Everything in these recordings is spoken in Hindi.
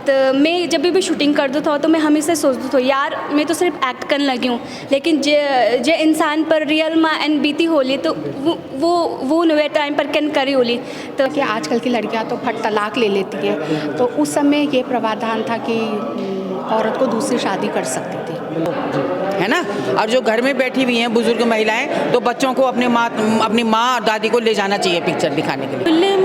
तो मैं जब भी शूटिंग करती था तो मैं हमेशा सोचती थी यार मैं तो सिर्फ एक्ट करने लगी हूँ, लेकिन जे इंसान पर रियल में एन बीती होली तो वो नवे टाइम पर कैन करी होली। तो कि आजकल की लड़कियां तो फट तलाक ले लेती हैं, तो उस समय ये प्रावधान था कि औरत को दूसरी शादी कर सकती थी, है ना। और जो घर में बैठी हुई हैं बुजुर्ग महिलाएं, तो बच्चों को अपनी माँ और दादी को ले जाना चाहिए पिक्चर दिखाने के लिए।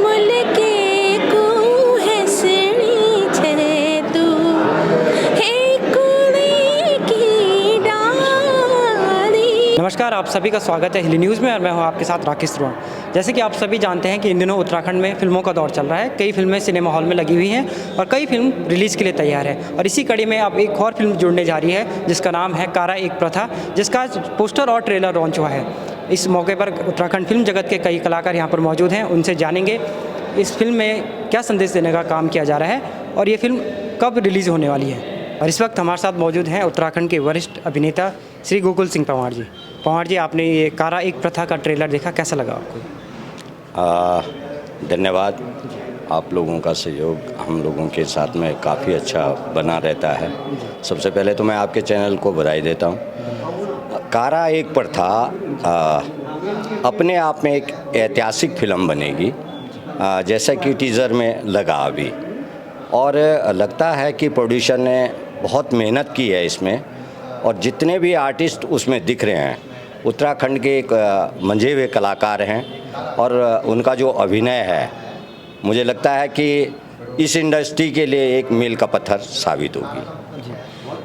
नमस्कार, आप सभी का स्वागत है हिली न्यूज़ में और मैं हूं आपके साथ राकेश रोहन। जैसे कि आप सभी जानते हैं कि इन दिनों उत्तराखंड में फिल्मों का दौर चल रहा है। कई फिल्में सिनेमा हॉल में लगी हुई हैं और कई फिल्म रिलीज़ के लिए तैयार है। और इसी कड़ी में अब एक और फिल्म जुड़ने जा रही है जिसका नाम है कारा एक प्रथा, जिसका पोस्टर और ट्रेलर लॉन्च हुआ है। इस मौके पर उत्तराखंड फिल्म जगत के कई कलाकार यहाँ पर मौजूद हैं। उनसे जानेंगे इस फिल्म में क्या संदेश देने का काम किया जा रहा है और ये फिल्म कब रिलीज़ होने वाली है। और इस वक्त हमारे साथ मौजूद हैं उत्तराखंड के वरिष्ठ अभिनेता श्री गोकुल सिंह पंवार जी। पंवार जी, आपने ये कारा एक प्रथा का ट्रेलर देखा, कैसा लगा आपको? धन्यवाद। आप लोगों का सहयोग हम लोगों के साथ में काफ़ी अच्छा बना रहता है। सबसे पहले तो मैं आपके चैनल को बधाई देता हूँ। कारा एक प्रथा अपने आप में एक ऐतिहासिक फिल्म बनेगी, जैसा कि टीज़र में लगा अभी, और लगता है कि प्रोड्यूसर ने बहुत मेहनत की है इसमें, और जितने भी आर्टिस्ट उसमें दिख रहे हैं उत्तराखंड के एक मंझे हुए कलाकार हैं, और उनका जो अभिनय है मुझे लगता है कि इस इंडस्ट्री के लिए एक मील का पत्थर साबित होगी।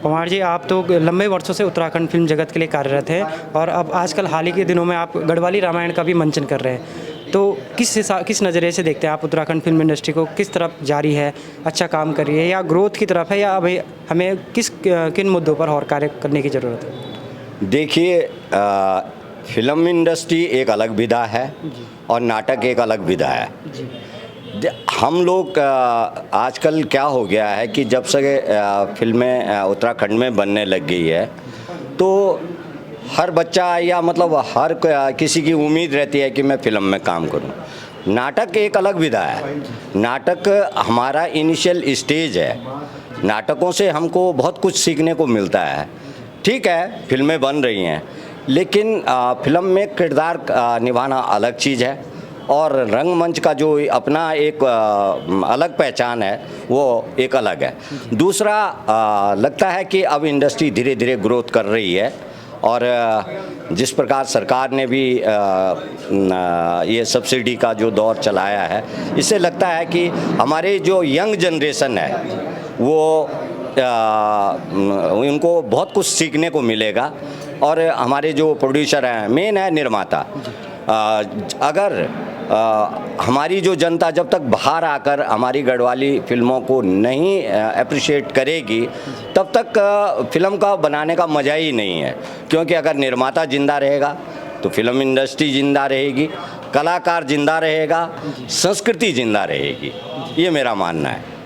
पंवार जी, आप तो लंबे वर्षों से उत्तराखंड फिल्म जगत के लिए कार्यरत हैं और अब आजकल हाल ही के दिनों में आप गढ़वाली रामायण का भी मंचन कर रहे हैं। तो किस नज़रिए से देखते हैं आप उत्तराखंड फिल्म इंडस्ट्री को? किस तरफ जारी है, अच्छा काम कर रही है या ग्रोथ की तरफ है, या अभी हमें किन मुद्दों पर और कार्य करने की ज़रूरत है? देखिए, फिल्म इंडस्ट्री एक अलग विधा है और नाटक एक अलग विधा है। हम लोग आजकल क्या हो गया है कि जब से फिल्में उत्तराखंड में बनने लग गई है, तो हर बच्चा या मतलब हर किसी की उम्मीद रहती है कि मैं फिल्म में काम करूं। नाटक एक अलग विधा है। नाटक हमारा इनिशियल स्टेज है। नाटकों से हमको बहुत कुछ सीखने को मिलता है। ठीक है, फिल्में बन रही हैं, लेकिन फिल्म में किरदार निभाना अलग चीज़ है, और रंगमंच का जो अपना एक अलग पहचान है वो एक अलग है। दूसरा, लगता है कि अब इंडस्ट्री धीरे धीरे ग्रोथ कर रही है, और जिस प्रकार सरकार ने भी ये सब्सिडी का जो दौर चलाया है, इससे लगता है कि हमारे जो यंग जनरेशन है वो उनको बहुत कुछ सीखने को मिलेगा। और हमारे जो प्रोड्यूसर हैं, मेन है निर्माता, अगर हमारी जो जनता जब तक बाहर आकर हमारी गढ़वाली फिल्मों को नहीं अप्रिशिएट करेगी, तब तक फिल्म का बनाने का मज़ा ही नहीं है। क्योंकि अगर निर्माता जिंदा रहेगा तो फिल्म इंडस्ट्री जिंदा रहेगी, कलाकार जिंदा रहेगा, संस्कृति जिंदा रहेगी। ये मेरा मानना है।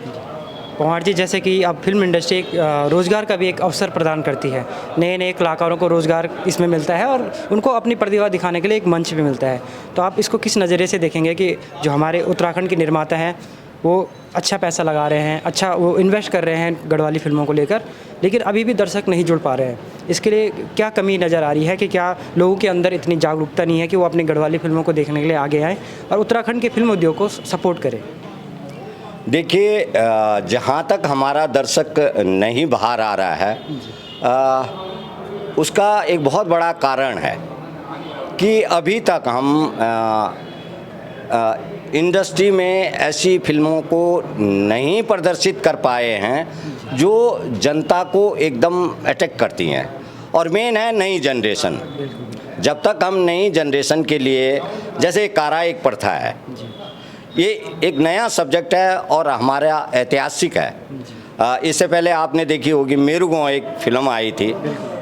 पंवार जी, जैसे कि अब फिल्म इंडस्ट्री एक रोज़गार का भी एक अवसर प्रदान करती है, नए नए कलाकारों को रोज़गार इसमें मिलता है और उनको अपनी प्रतिभा दिखाने के लिए एक मंच भी मिलता है। तो आप इसको किस नज़रिए से देखेंगे कि जो हमारे उत्तराखंड के निर्माता हैं वो अच्छा पैसा लगा रहे हैं, अच्छा वो इन्वेस्ट कर रहे हैं गढ़वाली फिल्मों को लेकर, लेकिन अभी भी दर्शक नहीं जुड़ पा रहे हैं? इसके लिए क्या कमी नज़र आ रही है कि क्या लोगों के अंदर इतनी जागरूकता नहीं है कि वो अपनी गढ़वाली फिल्मों को देखने के लिए आगे आएँ और उत्तराखंड के फिल्म उद्योग को सपोर्ट करें? देखिए, जहाँ तक हमारा दर्शक नहीं बाहर आ रहा है, उसका एक बहुत बड़ा कारण है कि अभी तक हम इंडस्ट्री में ऐसी फिल्मों को नहीं प्रदर्शित कर पाए हैं जो जनता को एकदम अटैक करती हैं। और मेन है नई जनरेशन। जब तक हम नई जनरेशन के लिए, जैसे कारा एक प्रथा है, ये एक नया सब्जेक्ट है और हमारा ऐतिहासिक है। इससे पहले आपने देखी होगी मेरुगांव एक फिल्म आई थी,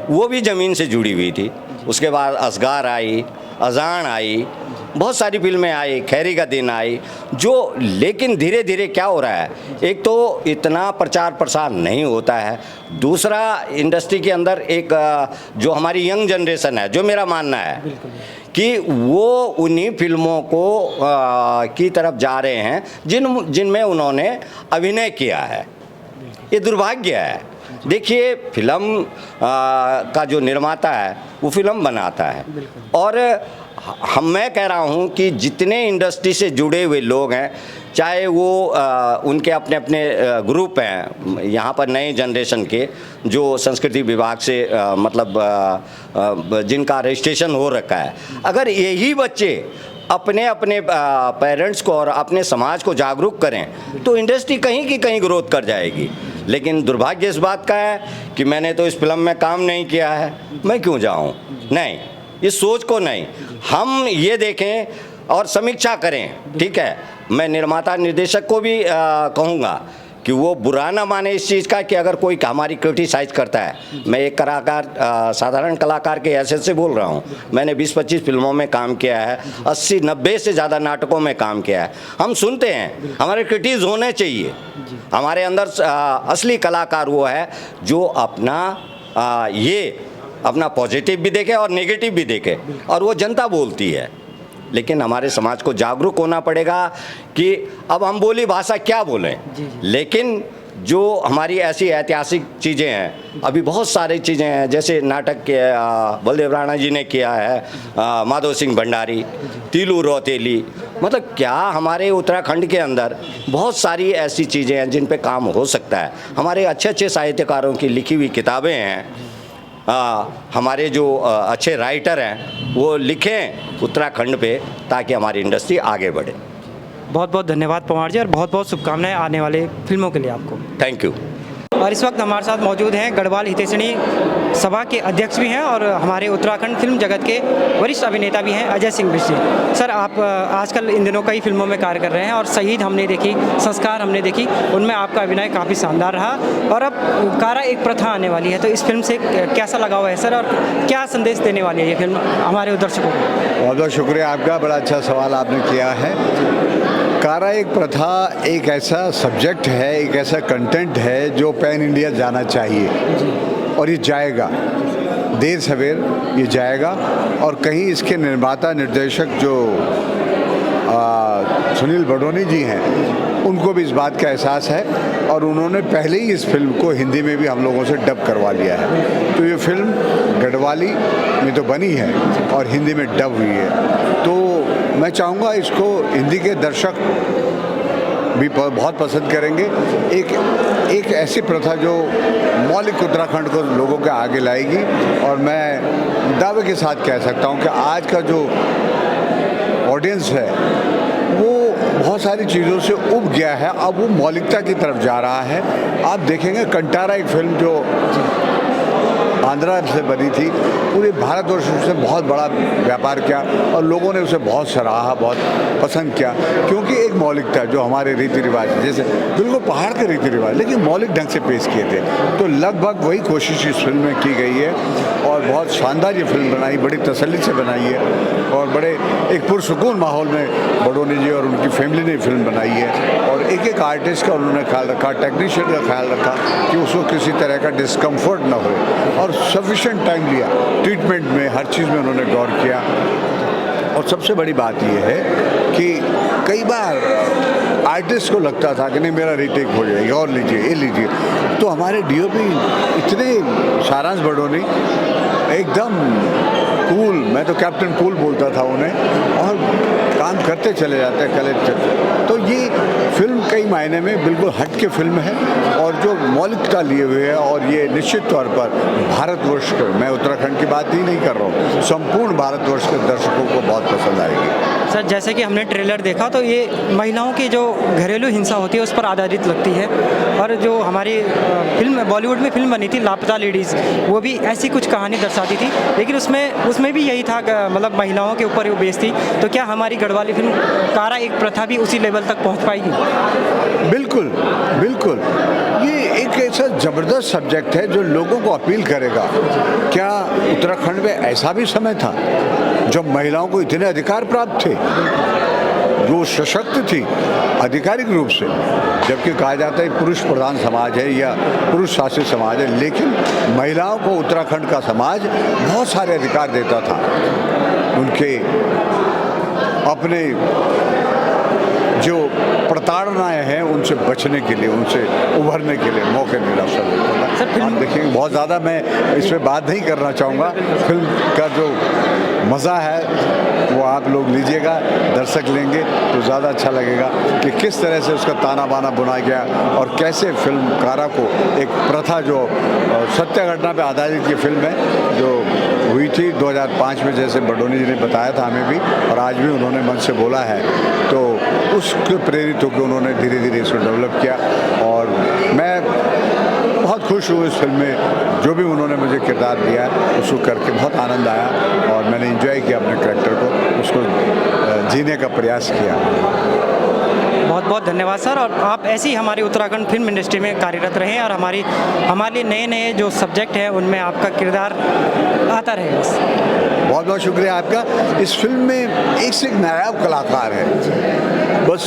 वो भी ज़मीन से जुड़ी हुई थी। उसके बाद असगार आई, अजान आई, बहुत सारी फिल्में आई, खैरी का दिन आई, जो लेकिन धीरे धीरे क्या हो रहा है, एक तो इतना प्रचार प्रसार नहीं होता है, दूसरा इंडस्ट्री के अंदर एक जो हमारी यंग जनरेशन है, जो मेरा मानना है कि वो उन्हीं फिल्मों को की तरफ जा रहे हैं जिनमें उन्होंने अभिनय किया है। ये दुर्भाग्य है। देखिए, फिल्म का जो निर्माता है वो फिल्म बनाता है, और मैं कह रहा हूँ कि जितने इंडस्ट्री से जुड़े हुए लोग हैं, चाहे वो उनके अपने अपने ग्रुप हैं यहाँ पर नए जनरेशन के, जो संस्कृति विभाग से जिनका रजिस्ट्रेशन हो रखा है, अगर यही बच्चे अपने अपने पेरेंट्स को और अपने समाज को जागरूक करें तो इंडस्ट्री कहीं की कहीं ग्रोथ कर जाएगी। लेकिन दुर्भाग्य इस बात का है कि मैंने तो इस फिल्म में काम नहीं किया है, मैं क्यों जाऊं? नहीं, इस सोच को नहीं, हम ये देखें और समीक्षा करें। ठीक है, मैं निर्माता निर्देशक को भी कहूँगा कि वो बुरा ना माने इस चीज़ का कि अगर कोई हमारी क्रिटिसाइज करता है। मैं एक कलाकार, साधारण कलाकार के हैसियत से बोल रहा हूँ। मैंने 20-25 फिल्मों में काम किया है, 80-90 से ज़्यादा नाटकों में काम किया है। हम सुनते हैं, हमारे क्रिटिक्स होने चाहिए। हमारे अंदर असली कलाकार वो है जो अपना पॉजिटिव भी देखे और नेगेटिव भी देखे, और वो जनता बोलती है। लेकिन हमारे समाज को जागरूक होना पड़ेगा कि अब हम बोली भाषा क्या बोलें, लेकिन जो हमारी ऐसी ऐतिहासिक चीज़ें हैं, अभी बहुत सारी चीज़ें हैं, जैसे नाटक के बलदेव राणा जी ने किया है, माधव सिंह भंडारी, तीलू रौतेली, मतलब क्या हमारे उत्तराखंड के अंदर बहुत सारी ऐसी चीज़ें हैं जिन पे काम हो सकता है। हमारे अच्छे अच्छे साहित्यकारों की लिखी हुई किताबें हैं, हमारे जो अच्छे राइटर हैं वो लिखें उत्तराखंड पे, ताकि हमारी इंडस्ट्री आगे बढ़े। बहुत बहुत धन्यवाद पवार जी, और बहुत बहुत शुभकामनाएं आने वाले फिल्मों के लिए आपको। Thank you. और इस वक्त हमारे साथ मौजूद हैं गढ़वाल हितैषणी सभा के अध्यक्ष भी हैं और हमारे उत्तराखंड फिल्म जगत के वरिष्ठ अभिनेता भी हैं, अजय सिंह बिष्ट। सर, आप आजकल इन दिनों कई फिल्मों में कार्य कर रहे हैं, और शहीद हमने देखी, संस्कार हमने देखी, उनमें आपका अभिनय काफ़ी शानदार रहा, और अब कारा एक प्रथा आने वाली है, तो इस फिल्म से कैसा लगाव है सर, और क्या संदेश देने वाली है ये फिल्म हमारे दर्शकों को? बहुत बहुत शुक्रिया आपका, बड़ा अच्छा सवाल आपने किया है। कारा एक प्रथा एक ऐसा सब्जेक्ट है, एक ऐसा कंटेंट है जो पैन इंडिया जाना चाहिए, और ये जाएगा, देर सवेर ये जाएगा। और कहीं इसके निर्माता निर्देशक जो सुनील बडोनी जी हैं, उनको भी इस बात का एहसास है, और उन्होंने पहले ही इस फिल्म को हिंदी में भी हम लोगों से डब करवा लिया है। तो ये फिल्म गढ़वाली में तो बनी है और हिंदी में डब हुई है। तो मैं चाहूँगा इसको हिंदी के दर्शक भी बहुत पसंद करेंगे। एक ऐसी प्रथा जो मौलिक उत्तराखंड को लोगों के आगे लाएगी, और मैं दावे के साथ कह सकता हूँ कि आज का जो ऑडियंस है वो बहुत सारी चीज़ों से उब गया है, अब वो मौलिकता की तरफ जा रहा है। आप देखेंगे कंटारा एक फिल्म जो आंध्रा से बनी थी, पूरे भारतवर्ष से बहुत बड़ा व्यापार किया, और लोगों ने उसे बहुत सराहा, बहुत पसंद किया, क्योंकि एक मौलिकता जो हमारे रीति रिवाज, जैसे बिल्कुल पहाड़ के रीति रिवाज, लेकिन मौलिक ढंग से पेश किए थे। तो लगभग वही कोशिश इस फिल्म में की गई है, और बहुत शानदार ये फिल्म बनाई, बड़ी तसल्ली से बनाई है, और बड़े एक पुरसुकून माहौल में बडोनी जी और उनकी फैमिली ने फिल्म बनाई है। और एक एक आर्टिस्ट का उन्होंने ख्याल रखा, टेक्नीशियन का ख्याल रखा कि उसको किसी तरह का डिस्कम्फर्ट ना हो, और सफिशिएंट टाइम लिया ट्रीटमेंट में, हर चीज़ में उन्होंने गौर किया। और सबसे बड़ी बात यह है कि कई बार आर्टिस्ट को लगता था कि नहीं मेरा रीटेक हो जाएगा, और लीजिए ये लीजिए, तो हमारे डीओपी इतने, सारांश बडोनी एकदम कूल, मैं तो कैप्टन कूल बोलता था उन्हें, और काम करते चले जाते हैं। तो ये फिल्म कई मायने में बिल्कुल हट के फिल्म है, और जो मौलिकता लिए हुए है, और ये निश्चित तौर पर भारतवर्ष के, मैं उत्तराखंड की बात ही नहीं कर रहा हूँ, संपूर्ण भारतवर्ष के दर्शकों को बहुत पसंद आएगी। सर, जैसे कि हमने ट्रेलर देखा तो ये महिलाओं की जो घरेलू हिंसा होती है उस पर आधारित लगती है, और जो हमारी फिल्म बॉलीवुड में फिल्म बनी थी लापता लेडीज़, वो भी ऐसी कुछ कहानी दर्शाती थी, लेकिन उसमें भी यही था, मतलब महिलाओं के ऊपर वो बेस थी। तो क्या हमारी गढ़वाली फिल्म कारा एक प्रथा भी उसी लेवल तक पहुंच पाएगी? बिल्कुल बिल्कुल, ये एक ऐसा ज़बरदस्त सब्जेक्ट है जो लोगों को अपील करेगा। क्या उत्तराखंड में ऐसा भी समय था जब महिलाओं को इतने अधिकार प्राप्त थे, जो सशक्त थी आधिकारिक रूप से, जबकि कहा जाता है पुरुष प्रधान समाज है या पुरुष शासित समाज है, लेकिन महिलाओं को उत्तराखंड का समाज बहुत सारे अधिकार देता था। उनके अपने जो प्रताड़नाएं हैं उनसे बचने के लिए, उनसे उभरने के लिए मौके मिला सर। आप देखेंगे, बहुत ज़्यादा मैं इस पर बात नहीं करना चाहूँगा। फिल्म का जो मज़ा है वो आप लोग लीजिएगा, दर्शक लेंगे तो ज़्यादा अच्छा लगेगा कि किस तरह से उसका ताना बाना बुनाया गया और कैसे फिल्मकारा को एक प्रथा जो सत्य घटना पे आधारित की फिल्म है जो हुई थी 2005 में, जैसे बडोनी जी ने बताया था हमें भी और आज भी उन्होंने मन से बोला है, तो उसके प्रेरित होकर उन्होंने धीरे धीरे इसको डेवलप किया। और मैं बहुत खुश हूँ इस फिल्म में जो भी उन्होंने मुझे किरदार दिया उसको करके बहुत आनंद आया और मैंने एंजॉय किया अपने करैक्टर को, उसको जीने का प्रयास किया। बहुत बहुत धन्यवाद सर। और आप ऐसे ही हमारी उत्तराखंड फिल्म इंडस्ट्री में कार्यरत रहें और हमारे लिए नए नए जो सब्जेक्ट हैं उनमें आपका किरदार आता रहे। बस बहुत बहुत शुक्रिया आपका। इस फिल्म में एक से एक नायाब कलाकार है। बस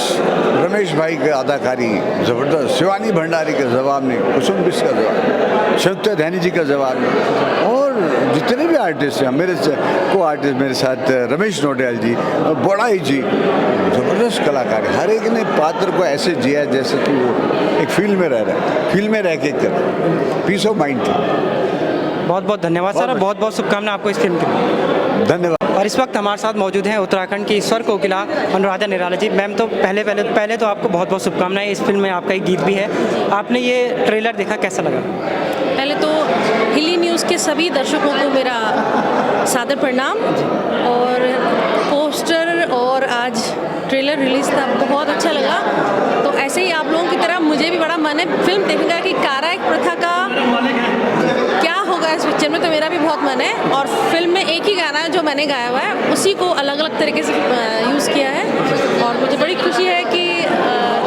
रमेश भाई की अदाकारी ज़बरदस्त, शिवानी भंडारी का जवाब नहीं, कुसुम बिस का जवाब, शंकर धैनी जी का जवाब नहीं, और जितने भी आर्टिस्ट हैं मेरे को आर्टिस्ट मेरे साथ रमेश नोटियाल जी, बड़ाई जी, ज़बरदस्त कलाकार है। हर एक ने पात्र को ऐसे जिया है जैसे कि वो एक फील्ड में रह रहा है, फील्ड में रह के कर पीस ऑफ माइंड था। बहुत बहुत धन्यवाद सर और बहुत बहुत शुभकामनाएं आपको इस फिल्म के लिए। धन्यवाद। और इस वक्त हमारे साथ मौजूद हैं उत्तराखंड की स्वर कोकिला अनुराधा निराला जी। मैम, तो पहले तो आपको बहुत बहुत शुभकामनाएं। इस फिल्म में आपका एक गीत भी है। आपने ये ट्रेलर देखा, कैसा लगा? पहले तो हिली न्यूज़ के सभी दर्शकों को मेरा सादर प्रणाम। और पोस्टर और आज ट्रेलर रिलीज़ था, बहुत अच्छा लगा। तो ऐसे ही आप लोगों की तरह मुझे भी बड़ा मन है फिल्म देखने का कि कारा एक प्रथा का क्या होगा इस पिक्चर में, तो मेरा भी बहुत मन है। और फिल्म में एक ही गाना है जो मैंने गाया हुआ है, उसी को अलग अलग तरीके से यूज़ किया है। और मुझे बड़ी खुशी है कि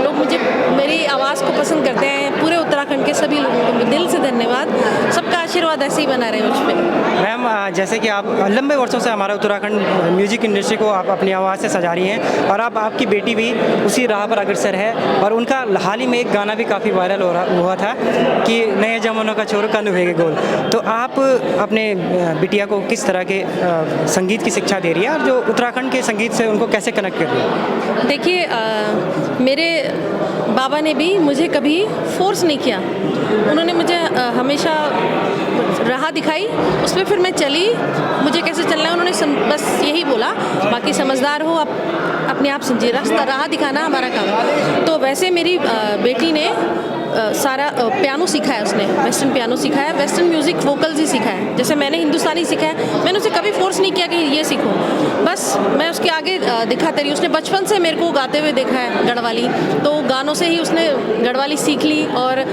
लोग मुझे मेरी आवाज़ को पसंद करते हैं। पूरे उत्तराखंड के सभी लोगों को दिल से धन्यवाद। सबका आशीर्वाद ऐसे ही बना रहे मुझ पर। मैम, जैसे कि आप लंबे वर्षों से हमारे उत्तराखंड म्यूज़िक इंडस्ट्री को आप अपनी आवाज़ से सजा रही हैं और अब आपकी बेटी भी उसी राह पर अग्रसर है। और उनका हाल ही में एक गाना भी काफ़ी वायरल हुआ था कि नए जमानों का छोर कन हुएगे गोल। तो आप अपने बिटिया को किस तरह के संगीत की शिक्षा दे रही है और जो उत्तराखंड के संगीत से उनको कैसे कनेक्ट कर रही है? देखिए, मेरे बाबा ने भी मुझे कभी फोर्स नहीं किया। उन्होंने मुझे हमेशा राह दिखाई, उस पर फिर मैं चली। मुझे कैसे चलना है उन्होंने बस यही बोला। बाकी समझदार हो आप अपने आप समझिए, रास्ता राह दिखाना हमारा काम है। तो वैसे मेरी बेटी ने सारा पियानो सीखा है, उसने वेस्टर्न पियानो सीखा है, वेस्टर्न म्यूज़िक वोकल्स ही सीखा है। जैसे मैंने हिंदुस्तानी सीखा है, मैंने उसे कभी फोर्स नहीं किया कि ये सीखो, बस मैं उसके आगे दिखाती रही। उसने बचपन से मेरे को गाते हुए देखा है गढ़वाली, तो गानों से ही उसने गढ़वाली सीख ली और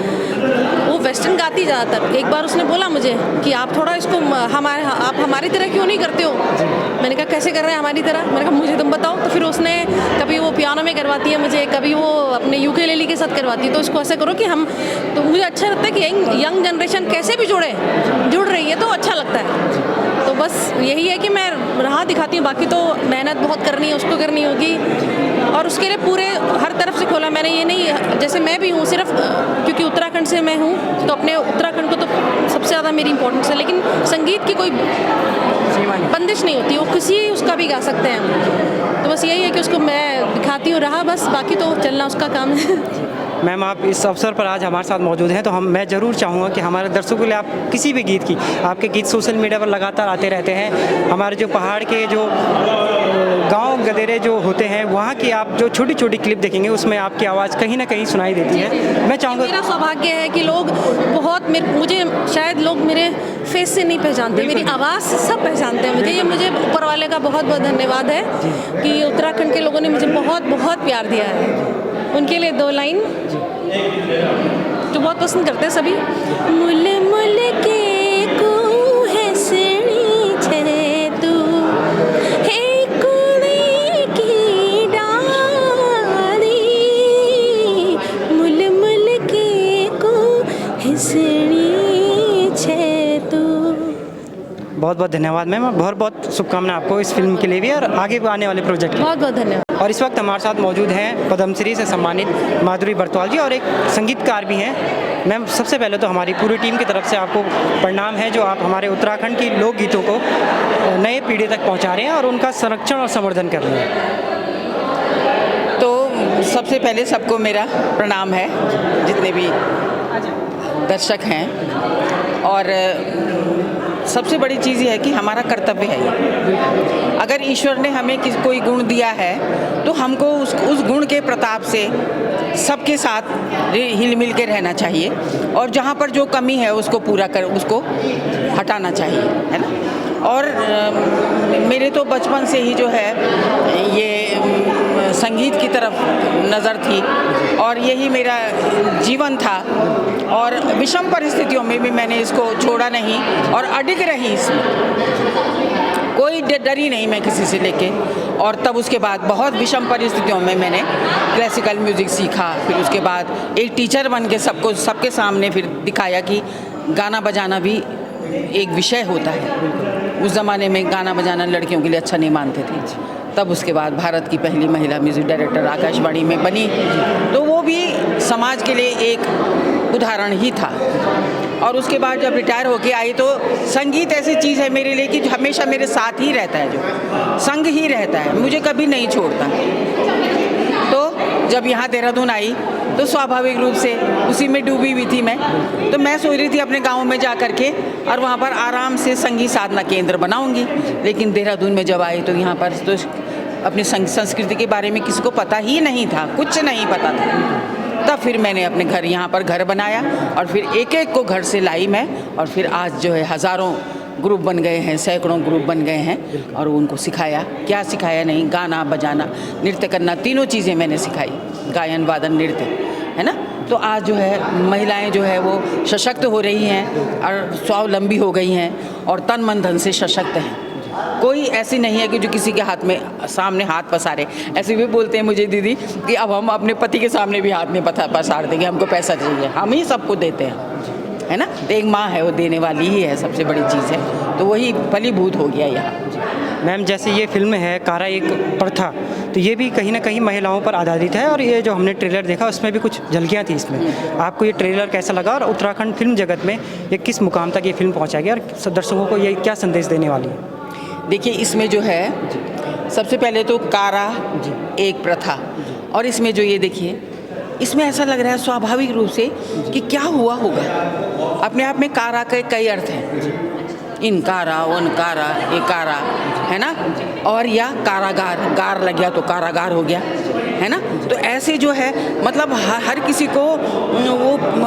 वो वेस्टर्न गाती ज़्यादातर। एक बार उसने बोला मुझे कि आप थोड़ा इसको आप हमारी तरह क्यों नहीं करते हो? मैंने कहा कैसे कर रहे हैं हमारी तरह? मैंने कहा मुझे तुम बताओ। तो फिर उसने कभी वो पियानो में करवाती है मुझे, कभी वो अपने यूकेलेली के साथ करवाती है। तो इसको ऐसा करो कि तो मुझे अच्छा लगता है कि यंग जनरेशन कैसे भी जुड़ रही है, तो अच्छा लगता है। तो बस यही है कि मैं राह दिखाती हूँ। बाकी तो मेहनत बहुत करनी है, उसको करनी होगी और उसके लिए पूरे हर तरफ से खोला मैंने। ये नहीं जैसे मैं भी हूँ सिर्फ क्योंकि उत्तराखंड से मैं हूँ, तो अपने उत्तराखंड को तो सबसे ज़्यादा मेरी इंपॉर्टेंस है। लेकिन संगीत की कोई बंदिश नहीं होती, वो किसी उसका भी गा सकते हैं। तो बस यही है कि उसको मैं दिखाती हूँ राह, बस बाकी तो चलना उसका काम है। मैम, आप इस अवसर पर आज हमारे साथ मौजूद हैं, तो मैं ज़रूर चाहूँगा कि हमारे दर्शकों के लिए आप किसी भी गीत की, आपके गीत सोशल मीडिया पर लगातार आते रहते हैं। हमारे जो पहाड़ के जो गांव गदेरे जो होते हैं वहाँ की आप जो छोटी छोटी क्लिप देखेंगे उसमें आपकी आवाज़ कहीं ना कहीं सुनाई देती है। मैं चाहूँगा, मेरा सौभाग्य है कि लोग बहुत मुझे शायद लोग मेरे फेस से नहीं पहचानते, मेरी आवाज़ से सब पहचानते हैं मुझे। ये मुझे ऊपर वाले का बहुत बहुत धन्यवाद है कि उत्तराखंड के लोगों ने मुझे बहुत बहुत प्यार दिया है। उनके लिए 2 लाइन जो बहुत पसंद करते हैं सभी। मुल मुल के को है सणी छे तू हे कुड़ी की डाली, मुल मुल के को है सणी छे तू। बहुत बहुत धन्यवाद मैम, बहुत बहुत शुभकामनाएं आपको इस फिल्म के लिए भी और आगे आने वाले प्रोजेक्ट। बहुत बहुत धन्यवाद। और इस वक्त हमारे साथ मौजूद हैं पद्मश्री से सम्मानित माधुरी बरतवाल जी और एक संगीतकार भी हैं। मैम, सबसे पहले तो हमारी पूरी टीम की तरफ से आपको प्रणाम है जो आप हमारे उत्तराखंड की लोकगीतों को नए पीढ़ी तक पहुंचा रहे हैं और उनका संरक्षण और संवर्धन कर रहे हैं। तो सबसे पहले सबको मेरा प्रणाम है, जितने भी दर्शक हैं। और सबसे बड़ी चीज़ ये है कि हमारा कर्तव्य है ये। अगर ईश्वर ने हमें कोई गुण दिया है तो हमको उस गुण के प्रताप से सबके साथ हिल मिल के रहना चाहिए, और जहाँ पर जो कमी है उसको हटाना चाहिए, है ना। और मेरे तो बचपन से ही जो है ये संगीत की तरफ नज़र थी, और यही मेरा जीवन था, और विषम परिस्थितियों में भी मैंने इसको छोड़ा नहीं और अडिग रही इसमें, कोई डरी नहीं मैं किसी से लेके। और तब उसके बाद बहुत विषम परिस्थितियों में मैंने क्लासिकल म्यूज़िक सीखा, फिर उसके बाद एक टीचर बन के सबके सामने फिर दिखाया कि गाना बजाना भी एक विषय होता है। उस ज़माने में गाना बजाना लड़कियों के लिए अच्छा नहीं मानते थे। तब उसके बाद भारत की पहली महिला म्यूज़िक डायरेक्टर आकाशवाणी में बनी, तो वो भी समाज के लिए एक उदाहरण ही था। और उसके बाद जब रिटायर होके आई तो संगीत ऐसी चीज़ है मेरे लिए कि जो हमेशा मेरे साथ ही रहता है, जो संग ही रहता है, मुझे कभी नहीं छोड़ता। तो जब यहाँ देहरादून आई तो स्वाभाविक रूप से उसी में डूबी हुई थी मैं। तो मैं सोच रही थी अपने गांव में जा कर के और वहाँ पर आराम से संगीत साधना केंद्र बनाऊंगी, लेकिन देहरादून में जब आई तो यहाँ पर तो अपनी संस्कृति के बारे में किसी को पता ही नहीं था, कुछ नहीं पता था। तब फिर मैंने अपने यहाँ पर घर बनाया और फिर एक एक को घर से लाई मैं, और फिर आज जो है हज़ारों ग्रुप बन गए हैं, सैकड़ों ग्रुप बन गए हैं, और उनको सिखाया, क्या सिखाया नहीं, गाना बजाना, नृत्य करना, तीनों चीज़ें मैंने सिखाई, गायन वादन नृत्य, है ना। तो आज जो है महिलाएं जो है वो सशक्त हो रही हैं और स्वावलंबी हो गई हैं और तन मन धन से सशक्त हैं। कोई ऐसी नहीं है कि जो किसी के हाथ में सामने हाथ पसारे। ऐसे भी बोलते हैं मुझे दीदी कि अब हम अपने पति के सामने भी हाथ नहीं पसार देंगे, हमको पैसा चाहिए, हम ही सबको देते हैं, है ना। तो एक माँ है वो देने वाली ही है, सबसे बड़ी चीज़ है, तो वही फलीभूत हो गया यहाँ। मैम, जैसे ये फिल्म है कारा एक प्रथा, तो ये भी कहीं ना कहीं महिलाओं पर आधारित है, और ये जो हमने ट्रेलर देखा उसमें भी कुछ झलकियाँ थी इसमें। आपको ये ट्रेलर कैसा लगा, और उत्तराखंड फिल्म जगत में ये किस मुकाम तक ये फिल्म पहुँचाएगी और दर्शकों को ये क्या संदेश देने वाली है? देखिए, इसमें जो है सबसे पहले तो कारा एक प्रथा, और इसमें जो ये देखिए, इसमें ऐसा लग रहा है स्वाभाविक रूप से कि क्या हुआ होगा। अपने आप में कारा के कई अर्थ हैं, इन कारा, उन कारा, ये कारा, है ना। और या कारागार, गार लग गया तो कारागार हो गया, है ना। तो ऐसे जो है मतलब हर किसी को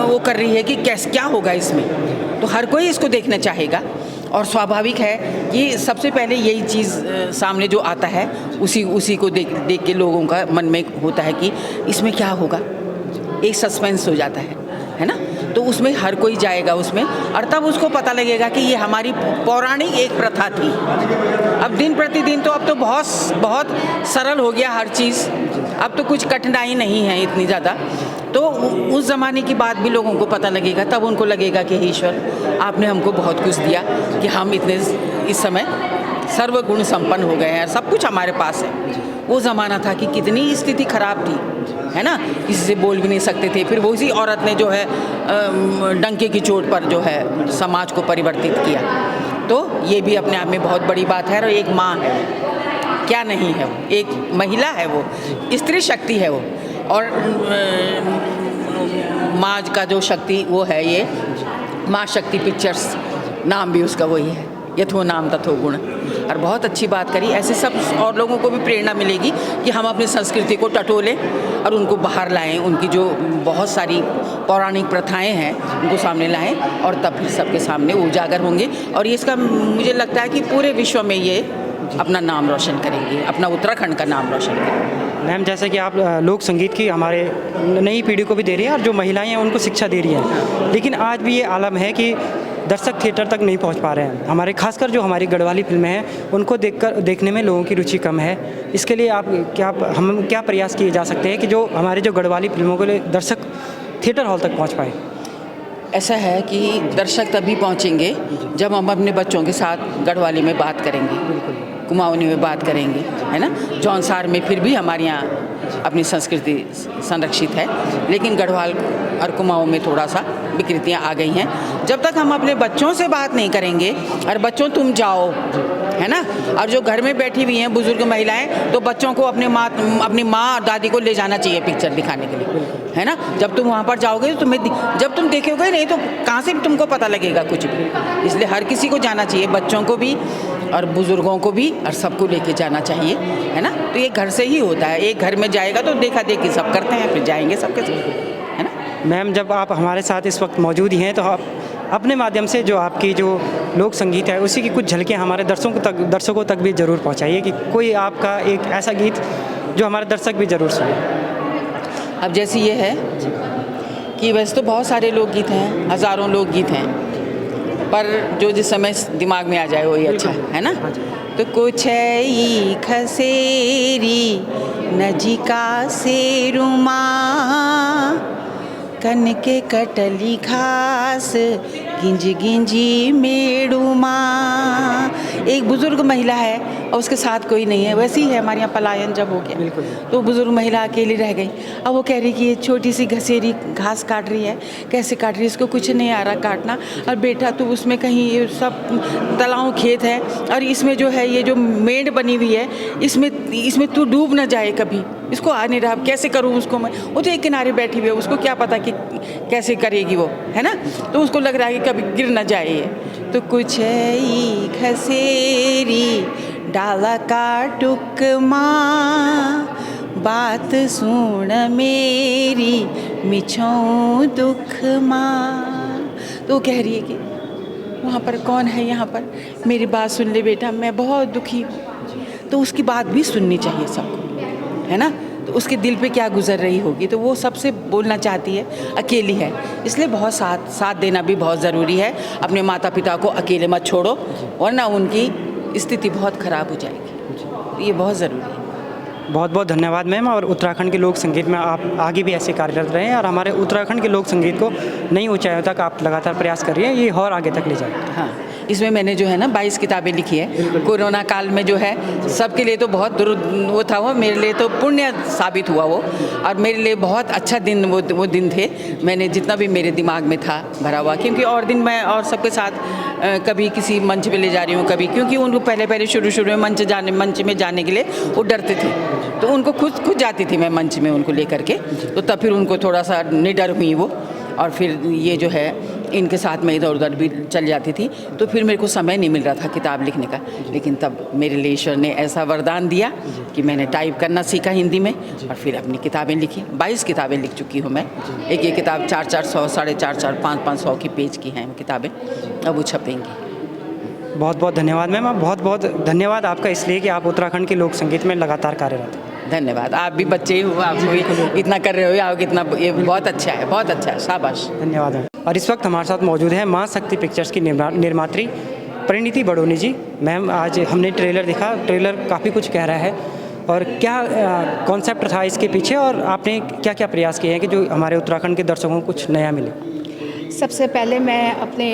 वो कर रही है कि क्या होगा इसमें, तो हर कोई इसको देखना चाहेगा। और स्वाभाविक है कि सबसे पहले यही चीज़ सामने जो आता है उसी को देख के लोगों का मन में होता है कि इसमें क्या होगा, एक सस्पेंस हो जाता है ना। तो उसमें हर कोई जाएगा उसमें, और तब उसको पता लगेगा कि ये हमारी पौराणिक एक प्रथा थी। अब दिन प्रतिदिन तो अब तो बहुत सरल हो गया हर चीज़, अब तो कुछ कठिनाई नहीं है इतनी ज़्यादा। तो उस ज़माने की बात भी लोगों को पता लगेगा, तब उनको लगेगा कि ईश्वर आपने हमको बहुत कुछ दिया कि हम इतने इस समय सर्वगुण संपन्न हो गए हैं, सब कुछ हमारे पास है। वो ज़माना था कि कितनी स्थिति खराब थी, है ना, किसी से बोल भी नहीं सकते थे। फिर वो उसी औरत ने जो है डंके की चोट पर जो है समाज को परिवर्तित किया। तो ये भी अपने आप में बहुत बड़ी बात है। और एक माँ है, क्या नहीं है वो, एक महिला है, वो स्त्री शक्ति है वो। और माँ का जो शक्ति वो है, ये माँ शक्ति पिक्चर्स, नाम भी उसका वही है, यथो नाम तथो गुण। और बहुत अच्छी बात करी, ऐसे सब और लोगों को भी प्रेरणा मिलेगी कि हम अपनी संस्कृति को टटोलें और उनको बाहर लाएं, उनकी जो बहुत सारी पौराणिक प्रथाएं हैं उनको सामने लाएं, और तब फिर सबके सामने उजागर होंगे। और इसका मुझे लगता है कि पूरे विश्व में ये अपना नाम रोशन करेंगे, अपना उत्तराखंड का नाम रोशन करेंगे। मैम, जैसे कि आप लोक संगीत की हमारे नई पीढ़ी को भी दे रही हैं, और जो महिलाएं हैं उनको शिक्षा दे रही हैं, लेकिन आज भी ये आलम है कि दर्शक थिएटर तक नहीं पहुंच पा रहे हैं। हमारे खासकर जो हमारी गढ़वाली फिल्में हैं उनको देखने में लोगों की रुचि कम है। इसके लिए हम क्या प्रयास किए जा सकते हैं कि जो हमारे जो गढ़वाली फिल्मों के लिए दर्शक थिएटर हॉल तक पहुँच पाए? ऐसा है कि दर्शक तभी पहुंचेंगे जब हम अपने बच्चों के साथ गढ़वाली में बात करेंगे, कुमाऊनी में बात करेंगे, है ना। जौनसार में फिर भी हमारे यहाँ अपनी संस्कृति संरक्षित है, लेकिन गढ़वाल और कुमाऊं में थोड़ा सा विकृतियाँ आ गई हैं। जब तक हम अपने बच्चों से बात नहीं करेंगे, और बच्चों तुम जाओ, है ना, और जो घर में बैठी हुई हैं बुजुर्ग महिलाएं, तो बच्चों को अपनी माँ और दादी को ले जाना चाहिए पिक्चर दिखाने के लिए, है ना। जब तुम वहाँ पर जाओगे तो जब तुम देखोगे नहीं तो कहाँ से तुमको पता लगेगा कुछ भी। इसलिए हर किसी को जाना चाहिए, बच्चों को भी और बुजुर्गों को भी, और सबको लेके जाना चाहिए, है ना। तो ये घर से ही होता है, एक घर में जाएगा तो देखा देखी सब करते हैं, फिर जाएंगे सबके साथ, है ना। मैम, जब आप हमारे साथ इस वक्त मौजूद ही हैं तो आप अपने माध्यम से जो आपकी जो लोक संगीत है उसी की कुछ झलकियाँ हमारे दर्शकों तक भी ज़रूर पहुँचाइए, कि कोई आपका एक ऐसा गीत जो हमारे दर्शक भी ज़रूर सुने। अब जैसे ये है कि वैसे तो बहुत सारे लोकगीत हैं, हज़ारों लोकगीत हैं, पर जो जिस समय दिमाग में आ जाए वही अच्छा है ना। तो कुछ ई खसेरी नजिका से रुमा, कन के कटली घास गिंज गिंजी मेड़ुमा। एक बुजुर्ग महिला है और उसके साथ कोई नहीं है, वैसे ही है हमारे यहाँ पलायन जब हो गया, बिल्कुल, तो बुजुर्ग महिला अकेली रह गई। अब वो कह रही कि ये छोटी सी घसेरी घास काट रही है, कैसे काट रही है, इसको कुछ नहीं आ रहा काटना, और बेटा तो उसमें कहीं ये सब तालाब खेत है, और इसमें जो है ये जो मेड़ बनी हुई है इसमें तू डूब ना जाए कभी, इसको आ नहीं रहा, कैसे करूँ उसको मैं। वो तो एक किनारे बैठी हुई है, उसको क्या पता कि कैसे करेगी वो, है ना। तो उसको लग रहा है कि कभी गिर ना जाए ये। तो कुछ ई खसेरी डाला काटुक माँ, बात सुन मेरी मिछो दुख माँ। तो कह रही है कि वहाँ पर कौन है, यहाँ पर मेरी बात सुन ले बेटा, मैं बहुत दुखी हूँ। तो उसकी बात भी सुननी चाहिए सबको, है ना। तो उसके दिल पे क्या गुजर रही होगी, तो वो सबसे बोलना चाहती है, अकेली है, इसलिए बहुत साथ देना भी बहुत ज़रूरी है। अपने माता पिता को अकेले मत छोड़ो, वरना उनकी स्थिति बहुत ख़राब हो जाएगी। ये बहुत ज़रूरी है। बहुत बहुत धन्यवाद मैम, और उत्तराखंड के लोक संगीत में आप आगे भी ऐसे कार्यरत रहें, और हमारे उत्तराखंड के लोक संगीत को नई ऊंचाइयों तक आप लगातार प्रयास कर रही हैं, ये और आगे तक ले जाए। हाँ, इसमें मैंने जो है ना 22 किताबें लिखी है। कोरोना काल में जो है सबके लिए तो बहुत वो था, वो मेरे लिए तो पुण्य साबित हुआ वो, और मेरे लिए बहुत अच्छा दिन वो दिन थे। मैंने जितना भी मेरे दिमाग में था भरा हुआ, क्योंकि और दिन मैं और सबके साथ कभी किसी मंच पे ले जा रही हूँ, कभी, क्योंकि उनको पहले शुरू में मंच में जाने के लिए वो डरते थे, तो उनको खुद जाती थी मैं मंच में उनको लेकर के, तो तब फिर उनको थोड़ा सा निडर हुई वो, और फिर ये जो है इनके साथ में इधर उधर भी चल जाती थी, तो फिर मेरे को समय नहीं मिल रहा था किताब लिखने का। लेकिन तब मेरे लिए ईश्वर ने ऐसा वरदान दिया कि मैंने टाइप करना सीखा हिंदी में, और फिर अपनी किताबें लिखी। 22 किताबें लिख चुकी हूँ मैं। एक किताब 400, 450, 500 की पेज की हैं किताबें, अब वो छपेंगी। बहुत बहुत धन्यवाद मैम, बहुत बहुत धन्यवाद आपका इसलिए कि आप उत्तराखंड के लोक संगीत में लगातार कार्यरत हैं। धन्यवाद। आप भी बच्चे हो, आप भी इतना कर रहे हो, आप कितना, ये बहुत अच्छा है, बहुत अच्छा है, शाबाश। धन्यवाद मैम। और इस वक्त हमारे साथ मौजूद है माँ शक्ति पिक्चर्स की निर्मात्री परिणीति बडोनी जी। मैम, आज हमने ट्रेलर देखा, ट्रेलर काफ़ी कुछ कह रहा है, और क्या कॉन्सेप्ट था इसके पीछे, और आपने क्या क्या प्रयास किए हैं कि जो हमारे उत्तराखंड के दर्शकों को कुछ नया मिले? सबसे पहले मैं अपने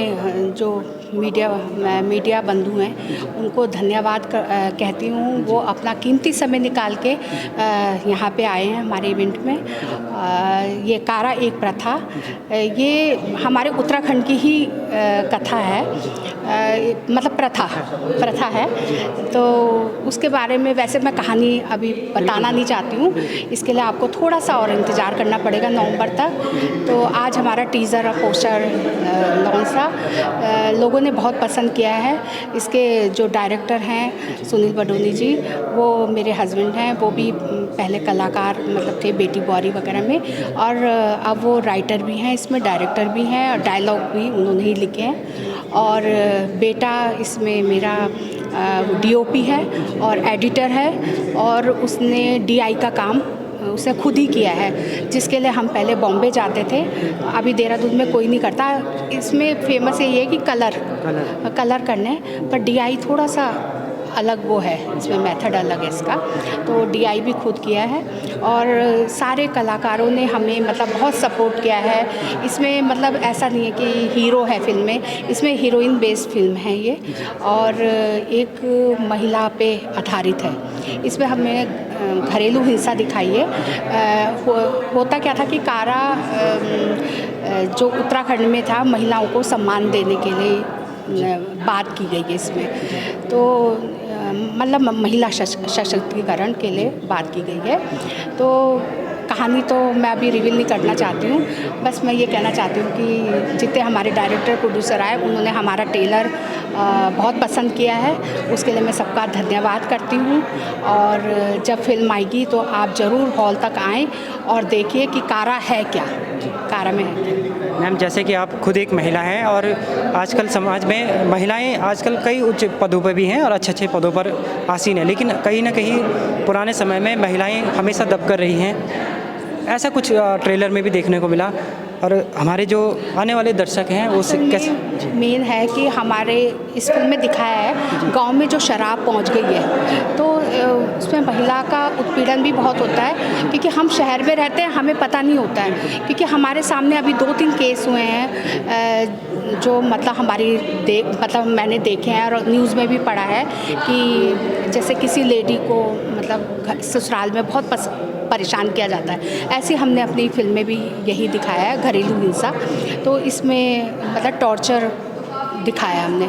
जो मीडिया बंधु हैं उनको धन्यवाद कहती हूँ। वो अपना कीमती समय निकाल के यहाँ पे आए हैं हमारे इवेंट में। ये कारा एक प्रथा, ये हमारे उत्तराखंड की ही कथा है, मतलब प्रथा है। तो उसके बारे में वैसे मैं कहानी अभी बताना नहीं चाहती हूँ, इसके लिए आपको थोड़ा सा और इंतज़ार करना पड़ेगा नवंबर तक। तो आज हमारा टीज़र और पोस्टर लॉन्च था, लोगों ने बहुत पसंद किया है। इसके जो डायरेक्टर हैं सुनील बडोनी जी, वो मेरे हस्बैंड हैं, वो भी पहले कलाकार मतलब थे बेटी बौरी वगैरह में, और अब वो राइटर भी हैं, इसमें डायरेक्टर भी हैं, और डायलॉग भी उन्होंने ही लिखे हैं। और बेटा इसमें मेरा डीओपी है और एडिटर है, और उसने डीआई का काम उसने खुद ही किया है, जिसके लिए हम पहले बॉम्बे जाते थे, अभी देहरादून में कोई नहीं करता। इसमें फेमस ये है कि कलर करने, पर डीआई थोड़ा सा अलग वो है, इसमें मेथड अलग है इसका। तो डीआई भी खुद किया है और सारे कलाकारों ने हमें मतलब बहुत सपोर्ट किया है। इसमें मतलब ऐसा नहीं है कि हीरो है फिल्म में, इसमें हीरोइन बेस्ड फिल्म है ये और एक महिला पे आधारित है। इसमें हमें घरेलू हिंसा दिखाई है। होता क्या था कि कारा जो उत्तराखंड में था, महिलाओं को सम्मान देने के लिए बात की गई है इसमें। तो मतलब महिला सशक्तिकरण के लिए बात की गई है। तो कहानी तो मैं अभी रिवील नहीं करना चाहती हूँ, बस मैं ये कहना चाहती हूँ कि जितने हमारे डायरेक्टर प्रोड्यूसर आए उन्होंने हमारा ट्रेलर बहुत पसंद किया है, उसके लिए मैं सबका धन्यवाद करती हूँ। और जब फिल्म आएगी तो आप ज़रूर हॉल तक आएँ और देखिए कि कारा है क्या, कारा में है क्या। मैम, जैसे कि आप खुद एक महिला हैं और आजकल समाज में महिलाएं आजकल कई उच्च पदों पर भी हैं और अच्छे अच्छे पदों पर आसीन हैं, लेकिन कहीं ना कहीं पुराने समय में महिलाएं हमेशा दब कर रही हैं। ऐसा कुछ ट्रेलर में भी देखने को मिला और हमारे जो आने वाले दर्शक हैं वो कैसे मेन है कि हमारे इस फिल्म में दिखाया है गांव में जो शराब पहुंच गई है, तो उसमें महिला का उत्पीड़न भी बहुत होता है, क्योंकि हम शहर में रहते हैं, हमें पता नहीं होता है। क्योंकि हमारे सामने अभी 2-3 केस हुए हैं जो मतलब मतलब मैंने देखे हैं और न्यूज़ में भी पढ़ा है कि जैसे किसी लेडी को मतलब ससुराल में बहुत परेशान किया जाता है। ऐसे हमने अपनी फिल्म में भी यही दिखाया है, घरेलू हिंसा। तो इसमें मतलब टॉर्चर दिखाया हमने।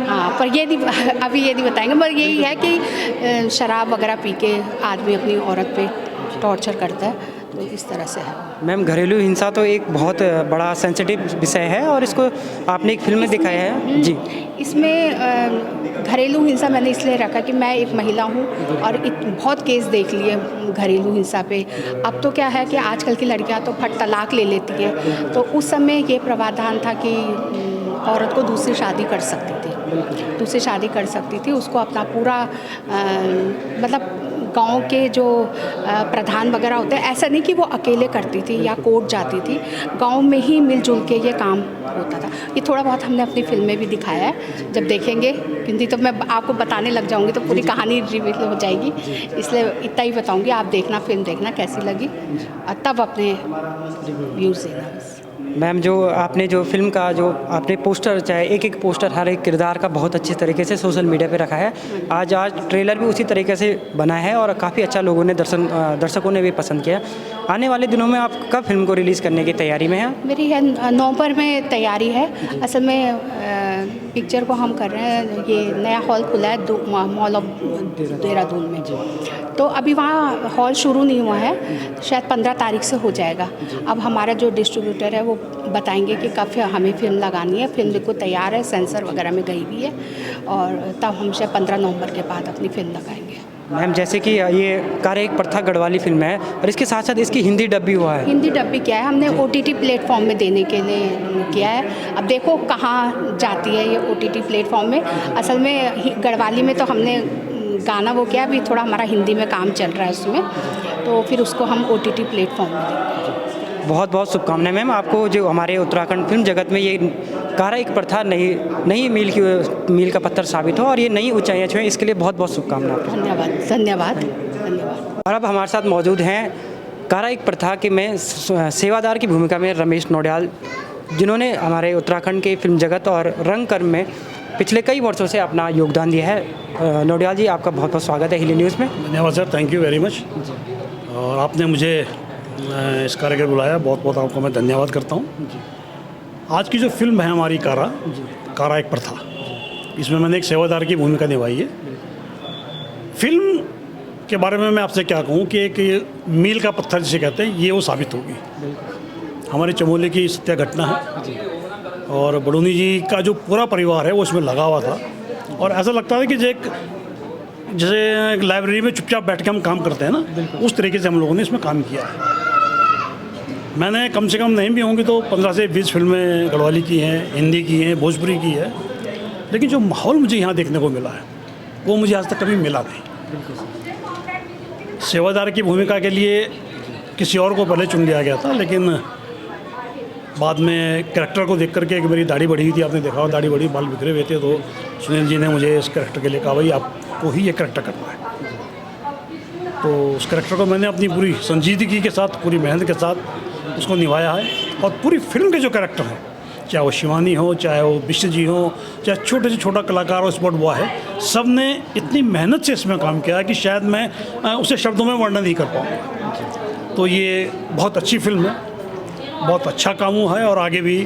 हाँ, पर ये नहीं अभी ये नहीं बताएंगे, पर यही है कि शराब वगैरह पी के आदमी अपनी औरत पे टॉर्चर करता है, तो इस तरह से है। मैम, घरेलू हिंसा तो एक बहुत बड़ा सेंसिटिव विषय है और इसको आपने एक फिल्म में दिखाया है जी। इसमें घरेलू हिंसा मैंने इसलिए रखा कि मैं एक महिला हूँ और बहुत केस देख लिए घरेलू हिंसा पे। अब तो क्या है कि आजकल की लड़कियाँ तो फट तलाक ले लेती है, तो उस समय ये प्रावधान था कि औरत को दूसरी शादी कर सकती थी, उसको अपना पूरा मतलब गांव के जो प्रधान वगैरह होते हैं, ऐसा नहीं कि वो अकेले करती थी या कोर्ट जाती थी, गांव में ही मिलजुल के ये काम होता था। ये थोड़ा बहुत हमने अपनी फिल्म में भी दिखाया है, जब देखेंगे, क्योंकि तो मैं आपको बताने लग जाऊंगी तो पूरी कहानी रिवील हो जाएगी, इसलिए इतना ही बताऊंगी। आप देखना, फिल्म देखना कैसी लगी और तब अपने व्यूज़ देना। मैम, जो आपने जो फिल्म का जो आपने पोस्टर, चाहे एक एक पोस्टर हर एक किरदार का बहुत अच्छे तरीके से सोशल मीडिया पे रखा है। आज ट्रेलर भी उसी तरीके से बना है और काफ़ी अच्छा लोगों ने दर्शकों ने भी पसंद किया। आने वाले दिनों में आप कब फिल्म को रिलीज़ करने की तैयारी में हैं? मेरी है नवंबर में तैयारी है। असल में पिक्चर को हम कर रहे हैं, ये नया हॉल खुला है मॉल ऑफ देहरादून में, तो अभी वहाँ हॉल शुरू नहीं हुआ है, शायद 15 तारीख से हो जाएगा। अब हमारा जो डिस्ट्रीब्यूटर है वो बताएंगे कि कब हमें फ़िल्म लगानी है। फिल्म बिल्कुल तैयार है, सेंसर वगैरह में गई हुई है और तब हम शायद 15 नवंबर के बाद अपनी फ़िल्म लगाएंगे। मैम, जैसे कि ये कारा एक प्रथा गढ़वाली फिल्म है और इसके साथ साथ इसकी हिंदी डब भी हुआ है। हिंदी डब भी किया है हमने, OTT प्लेटफॉर्म में देने के लिए किया है। अब देखो कहाँ जाती है ये OTT प्लेटफॉर्म में। असल में गढ़वाली में तो हमने गाना वो किया, अभी थोड़ा हमारा हिंदी में काम चल रहा है उसमें, तो फिर उसको हम OTT प्लेटफॉर्म में देंगे। बहुत बहुत शुभकामनाएं मैम आपको, जो हमारे उत्तराखंड फिल्म जगत में ये कारा एक प्रथा नई मील का पत्थर साबित हो और ये नई ऊंचाइयां छुएं, इसके लिए बहुत बहुत शुभकामनाएं। धन्यवाद। और अब हमारे साथ मौजूद हैं कारा एक प्रथा के में सेवादार की भूमिका में रमेश नौडियाल, जिन्होंने हमारे उत्तराखंड के फिल्म जगत और रंगकर्म में पिछले कई वर्षों से अपना योगदान दिया है। नौडियाल जी, आपका बहुत बहुत स्वागत है हिली न्यूज़ में। धन्यवाद sir, thank you very much. और आपने मुझे इस कार्य के बुलाया, बहुत बहुत आपको मैं धन्यवाद करता हूँ। आज की जो फिल्म है हमारी कारा एक प्रथा, इसमें मैंने एक सेवादार की भूमिका निभाई है। फिल्म के बारे में मैं आपसे क्या कहूँ कि एक मील का पत्थर जिसे कहते हैं, ये वो साबित होगी। हमारे चमोली की सत्य घटना है और बड़ूनी जी का जो पूरा परिवार है वो इसमें लगा हुआ था और ऐसा लगता है कि जैसे एक लाइब्रेरी में चुपचाप बैठ के हम काम करते हैं ना, उस तरीके से हम लोगों ने इसमें काम किया है। मैंने कम से कम नहीं भी होंगी तो 15 से 20 फिल्में गढ़वाली की हैं, हिंदी की हैं, भोजपुरी की है, लेकिन जो माहौल मुझे यहाँ देखने को मिला है वो मुझे आज तक कभी मिला नहीं। सेवादार की भूमिका के लिए किसी और को पहले चुन लिया गया था, लेकिन बाद में कैरेक्टर को देख करके, कि मेरी दाढ़ी बढ़ी हुई थी, आपने देखा हो दाढ़ी बढ़ी, बाल बिखरे हुए थे, तो सुनील जी ने मुझे इस कैरेक्टर के लिए कहा भाई आपको ही ये कैरेक्टर करना है। तो उस कैरेक्टर को मैंने अपनी पूरी संजीदगी के साथ, पूरी मेहनत के साथ उसको निभाया है। और पूरी फिल्म के जो कैरेक्टर हैं, चाहे वो शिवानी हो, चाहे वो विष्णु जी हो, चाहे छोटे से छोटा कलाकार हो, स्पॉट बॉय है, सब ने इतनी मेहनत से इसमें काम किया है कि शायद मैं उसे शब्दों में वर्णन नहीं कर पाऊँगा। तो ये बहुत अच्छी फिल्म है, बहुत अच्छा काम हुआ है। और आगे भी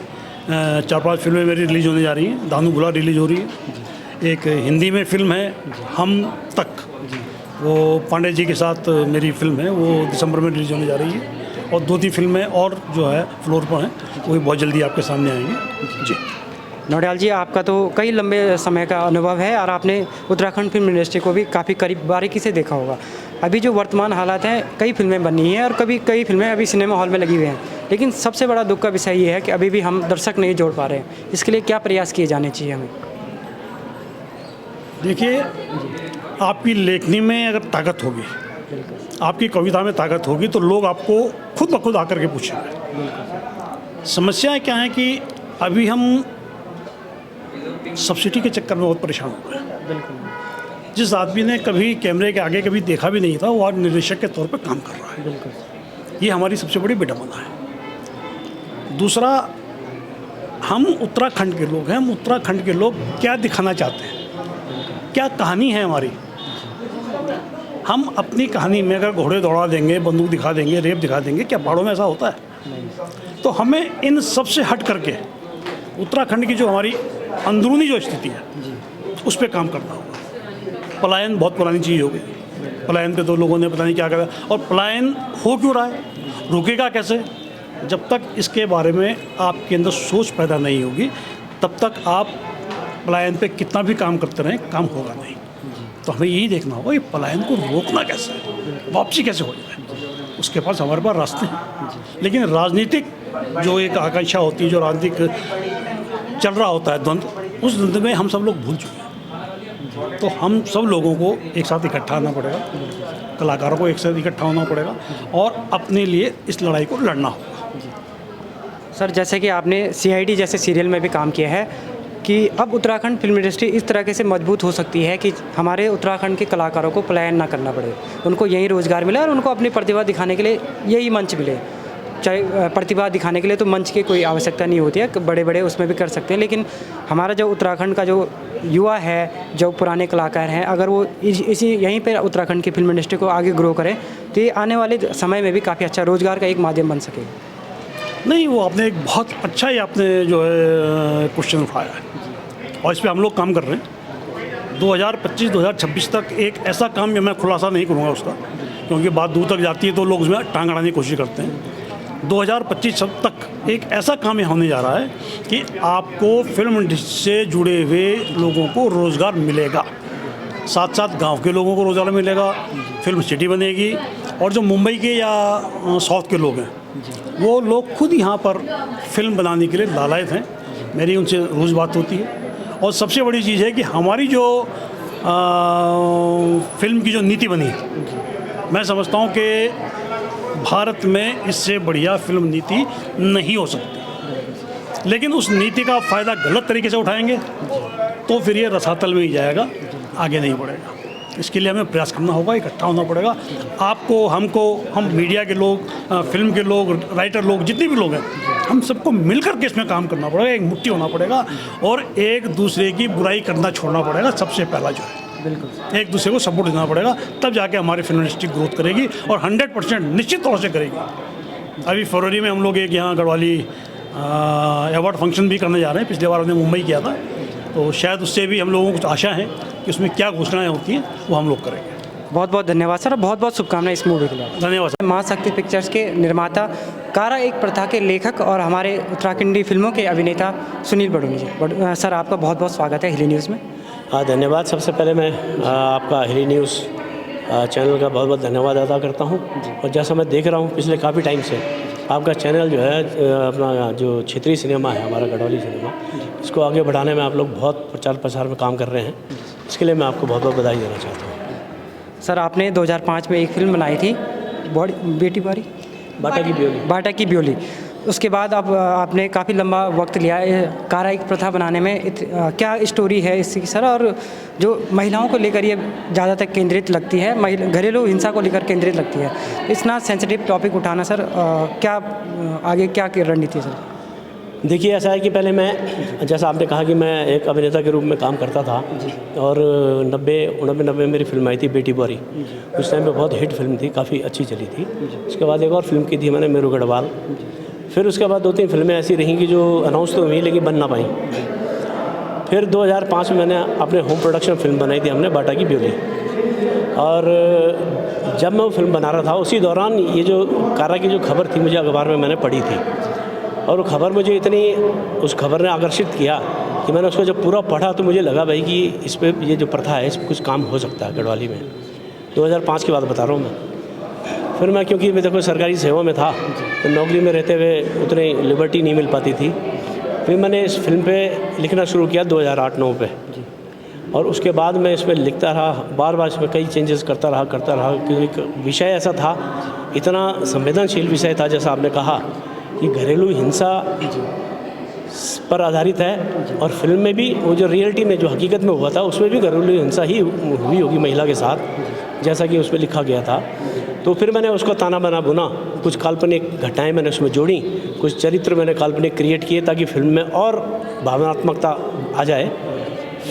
4-5 फिल्में मेरी रिलीज़ होने जा रही हैं। दानू बुला रिलीज़ हो रही है, एक हिंदी में फिल्म है हम तक, वो पांडे जी के साथ मेरी फिल्म है, वो दिसंबर में रिलीज़ होने जा रही है। और 2-3 फिल्में और जो है फ्लोर पर हैं, वो भी बहुत जल्दी आपके सामने आएंगी जी। नौटियाल जी, आपका तो कई लंबे समय का अनुभव है और आपने उत्तराखंड फिल्म इंडस्ट्री को भी काफ़ी करीब बारीकी से देखा होगा। अभी जो वर्तमान हालात हैं, कई फिल्में बनी हैं और कई फिल्में अभी सिनेमा हॉल में लगी हुई हैं, लेकिन सबसे बड़ा दुख का विषय ये है कि अभी भी हम दर्शक नहीं जोड़ पा रहे हैं। इसके लिए क्या प्रयास किए जाने चाहिए हमें? देखिए, आपकी लेखनी में अगर ताकत होगी, आपकी कविता में ताकत होगी, तो लोग आपको खुद ब खुद आकर के पूछेंगे। समस्या क्या है कि अभी हम सब्सिडी के चक्कर में बहुत परेशान हो गए। जिस आदमी ने कभी कैमरे के आगे कभी देखा भी नहीं था, वो आज निर्देशक के तौर पर काम कर रहा है। ये हमारी सबसे बड़ी विडंबना है। दूसरा, हम उत्तराखंड के लोग हैं, हम उत्तराखंड के लोग क्या दिखाना चाहते हैं, क्या कहानी है हमारी। हम अपनी कहानी में अगर घोड़े दौड़ा देंगे, बंदूक दिखा देंगे, रेप दिखा देंगे, क्या पहाड़ों में ऐसा होता है? तो हमें इन सब से हट करके उत्तराखंड की जो हमारी अंदरूनी जो स्थिति है, उस पर काम करना होगा। पलायन बहुत पुरानी चीज़ हो गई, पलायन पे तो लोगों ने पता नहीं क्या करा, और पलायन हो क्यों रहा है, रुकेगा कैसे? जब तक इसके बारे में आपके अंदर सोच पैदा नहीं होगी, तब तक आप पलायन पे कितना भी काम करते रहें, काम होगा नहीं। तो हमें यही देखना होगा ये पलायन को रोकना कैसे है, वापसी कैसे हो जाए, उसके पास हमारे पास रास्ते हैं। लेकिन राजनीतिक जो एक आकांक्षा होती है, जो राजनीतिक चल रहा होता है द्वंद्व, उस द्वंद्व में हम सब लोग भूल चुके हैं। तो हम सब लोगों को एक साथ इकट्ठा आना पड़ेगा, कलाकारों को एक साथ इकट्ठा होना पड़ेगा और अपने लिए इस लड़ाई को लड़ना होगा। सर, जैसे कि आपने CID जैसे सीरियल में भी काम किया है कि अब उत्तराखंड फिल्म इंडस्ट्री इस तरह से मजबूत हो सकती है कि हमारे उत्तराखंड के कलाकारों को पलायन ना करना पड़े, उनको यही रोज़गार मिले और उनको अपनी प्रतिभा दिखाने के लिए यही मंच मिले। चाहे प्रतिभा दिखाने के लिए तो मंच की कोई आवश्यकता नहीं होती है, बड़े बड़े उसमें भी कर सकते हैं, लेकिन हमारा जो उत्तराखंड का जो युवा है, जो पुराने कलाकार हैं, अगर वो इसी यहीं पर उत्तराखंड की फिल्म इंडस्ट्री को आगे ग्रो करें, तो ये आने वाले समय में भी काफ़ी अच्छा रोज़गार का एक माध्यम बन सके। नहीं, वो आपने एक बहुत अच्छा ही आपने जो है क्वेश्चन उठाया है, और इस पर हम लोग काम कर रहे हैं। 2025-2026 तक एक ऐसा काम मैं खुलासा नहीं करूँगा उसका, क्योंकि बात दूर तक जाती है तो लोग उसमें टांग अड़ाने की कोशिश करते हैं। 2025 तक एक ऐसा काम होने जा रहा है कि आपको फिल्म इंडस्ट्री से जुड़े हुए लोगों को रोज़गार मिलेगा, साथ साथ गांव के लोगों को रोज़गार मिलेगा, फिल्म सिटी बनेगी, और जो मुंबई के या साउथ के लोग हैं, वो लोग खुद यहाँ पर फिल्म बनाने के लिए लालायत हैं। मेरी उनसे रोज़ बात होती है। और सबसे बड़ी चीज़ है कि हमारी जो फिल्म की जो नीति बनी है, मैं समझता हूँ कि भारत में इससे बढ़िया फिल्म नीति नहीं हो सकती। लेकिन उस नीति का फ़ायदा गलत तरीके से उठाएंगे तो फिर ये रसातल में ही जाएगा, आगे नहीं बढ़ेगा। इसके लिए हमें प्रयास करना होगा, इकट्ठा होना पड़ेगा। आपको, हमको, हम मीडिया के लोग, फिल्म के लोग, राइटर लोग, जितने भी लोग हैं, हम सबको मिलकर के इसमें काम करना पड़ेगा, एक मुट्ठी होना पड़ेगा और एक दूसरे की बुराई करना छोड़ना पड़ेगा। सबसे पहला जो है, बिल्कुल एक दूसरे को सपोर्ट देना पड़ेगा, तब जाके हमारी फिल्म इंडस्ट्री ग्रोथ करेगी और 100% निश्चित तौर से करेगी। अभी फरवरी में हम लोग एक यहाँ गढ़वाली अवार्ड फंक्शन भी करने जा रहे हैं। पिछले बार हमने मुंबई किया था, तो शायद उससे भी हम लोगों को कुछ आशा है कि उसमें क्या घोषणाएं होती हैं वो हम लोग करेंगे। बहुत बहुत धन्यवाद सर, बहुत बहुत शुभकामनाएं इस मूवी के लिए। धन्यवाद सर। माँ शक्ति पिक्चर्स के निर्माता, कारा एक प्रथा के लेखक और हमारे उत्तराखंडी फिल्मों के अभिनेता सुनील बड़ोनी जी। सर, आपका बहुत बहुत स्वागत है हिली न्यूज़ में। धन्यवाद। सबसे पहले मैं आपका हिली न्यूज़ चैनल का बहुत बहुत धन्यवाद अदा करता हूँ। और जैसा मैं देख रहा हूँ पिछले काफ़ी टाइम से आपका चैनल जो है, अपना जो क्षेत्रीय सिनेमा है, हमारा गढ़वाली सिनेमा, इसको आगे बढ़ाने में आप लोग बहुत प्रचार प्रसार में काम कर रहे हैं। इसके लिए मैं आपको बहुत बहुत बधाई देना चाहता हूँ। सर, आपने 2005 में एक फिल्म बनाई थी, बेटी बारी बाटा की ब्योली। बाटा की ब्योली। उसके बाद अब आपने काफ़ी लंबा वक्त लिया है कारा एक प्रथा बनाने में। क्या स्टोरी है इसकी सर, और जो महिलाओं को लेकर ये ज़्यादातर केंद्रित लगती है, घरेलू हिंसा को लेकर केंद्रित लगती है, इतना सेंसिटिव टॉपिक उठाना सर, क्या आगे क्या रणनीति है सर? देखिए, ऐसा है कि पहले मैं, जैसा आपने कहा कि मैं एक अभिनेता के रूप में काम करता था, और 90 में मेरी फिल्म आई थी बेटी बौरी। उस टाइम पे बहुत हिट फिल्म थी, काफ़ी अच्छी चली थी। उसके बाद एक और फिल्म की थी मैंने, मेरू गढ़वाल। फिर उसके बाद 2-3 फिल्में ऐसी रहीं कि जो अनाउंस तो हुई लेकिन बन ना पाई। फिर 2005 में मैंने अपने होम प्रोडक्शन फिल्म बनाई थी हमने, बाटा की ब्योली। और जब मैं वो फिल्म बना रहा था उसी दौरान ये जो कारा की जो खबर थी मुझे अखबार में मैंने पढ़ी थी, और वो खबर मुझे इतनी, उस खबर ने आकर्षित किया कि मैंने उसको जब पूरा पढ़ा तो मुझे लगा भाई कि इस पर ये जो प्रथा है इस पर कुछ काम हो सकता है गढ़वाली में। 2005 की बात बता रहा हूँ मैं। फिर मैं, क्योंकि मैं देखो सरकारी सेवा में था तो नौकरी में रहते हुए उतनी लिबर्टी नहीं मिल पाती थी। फिर मैंने इस फिल्म पे लिखना शुरू किया 2008-09 पे, और उसके बाद मैं इसमें लिखता रहा, बार बार इसमें कई चेंजेस करता रहा क्योंकि विषय ऐसा था, इतना संवेदनशील विषय था, जैसा आपने कहा कि घरेलू हिंसा पर आधारित है। और फिल्म में भी वो जो रियलिटी में जो हकीकत में हुआ था उसमें भी घरेलू हिंसा ही हुई होगी महिला के साथ, जैसा कि उसमें लिखा गया था। तो फिर मैंने उसको ताना बाना बुना, कुछ काल्पनिक घटनाएं मैंने उसमें जोड़ी, कुछ चरित्र मैंने काल्पनिक क्रिएट किए ताकि फिल्म में और भावनात्मकता आ जाए।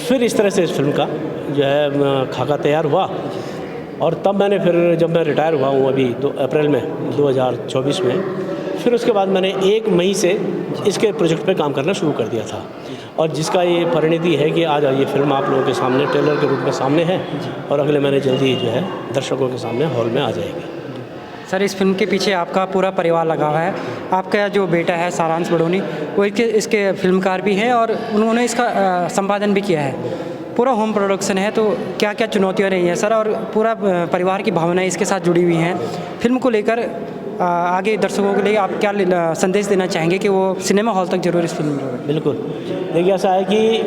फिर इस तरह से इस फिल्म का जो है खाका तैयार हुआ। और तब मैंने फिर, जब मैं रिटायर हुआ हूँ अभी अप्रैल में 2024 में, फिर उसके बाद मैंने 1 मई से इसके प्रोजेक्ट पे काम करना शुरू कर दिया था, और जिसका ये परिणति है कि आज ये फिल्म आप लोगों के सामने ट्रेलर के रूप में सामने है, और अगले महीने जल्दी जो है दर्शकों के सामने हॉल में आ जाएगी। सर, इस फिल्म के पीछे आपका पूरा परिवार लगा हुआ है। आपका जो बेटा है सारांश बड़ोनी, वो इसके फिल्मकार भी हैं और उन्होंने इसका संपादन भी किया है। पूरा होम प्रोडक्शन है, तो क्या क्या चुनौतियाँ रही हैं सर, और पूरा परिवार की भावनाएं इसके साथ जुड़ी हुई हैं फिल्म को लेकर? आगे दर्शकों के लिए आप क्या संदेश देना चाहेंगे कि वो सिनेमा हॉल तक जरूर इस फिल्म में? बिल्कुल, देखिए ऐसा है कि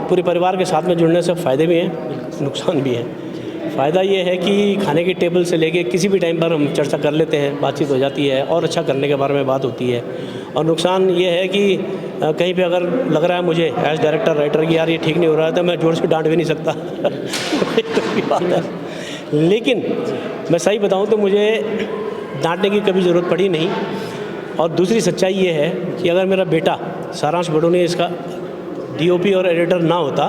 पूरे परिवार के साथ में जुड़ने से फ़ायदे भी हैं, नुकसान भी हैं। फ़ायदा ये है कि खाने के टेबल से लेके किसी भी टाइम पर हम चर्चा कर लेते हैं, बातचीत हो जाती है और अच्छा करने के बारे में बात होती है। और नुकसान ये है कि कहीं पे अगर लग रहा है मुझे एज डायरेक्टर राइटर कि यार ये ठीक नहीं हो रहा है, तो मैं जोर से डांट भी नहीं सकता बात है। लेकिन मैं सही बताऊं तो मुझे डांटने की कभी ज़रूरत पड़ी नहीं। और दूसरी सच्चाई ये है कि अगर मेरा बेटा सारांश बड़ोनी इसका DOP और एडिटर ना होता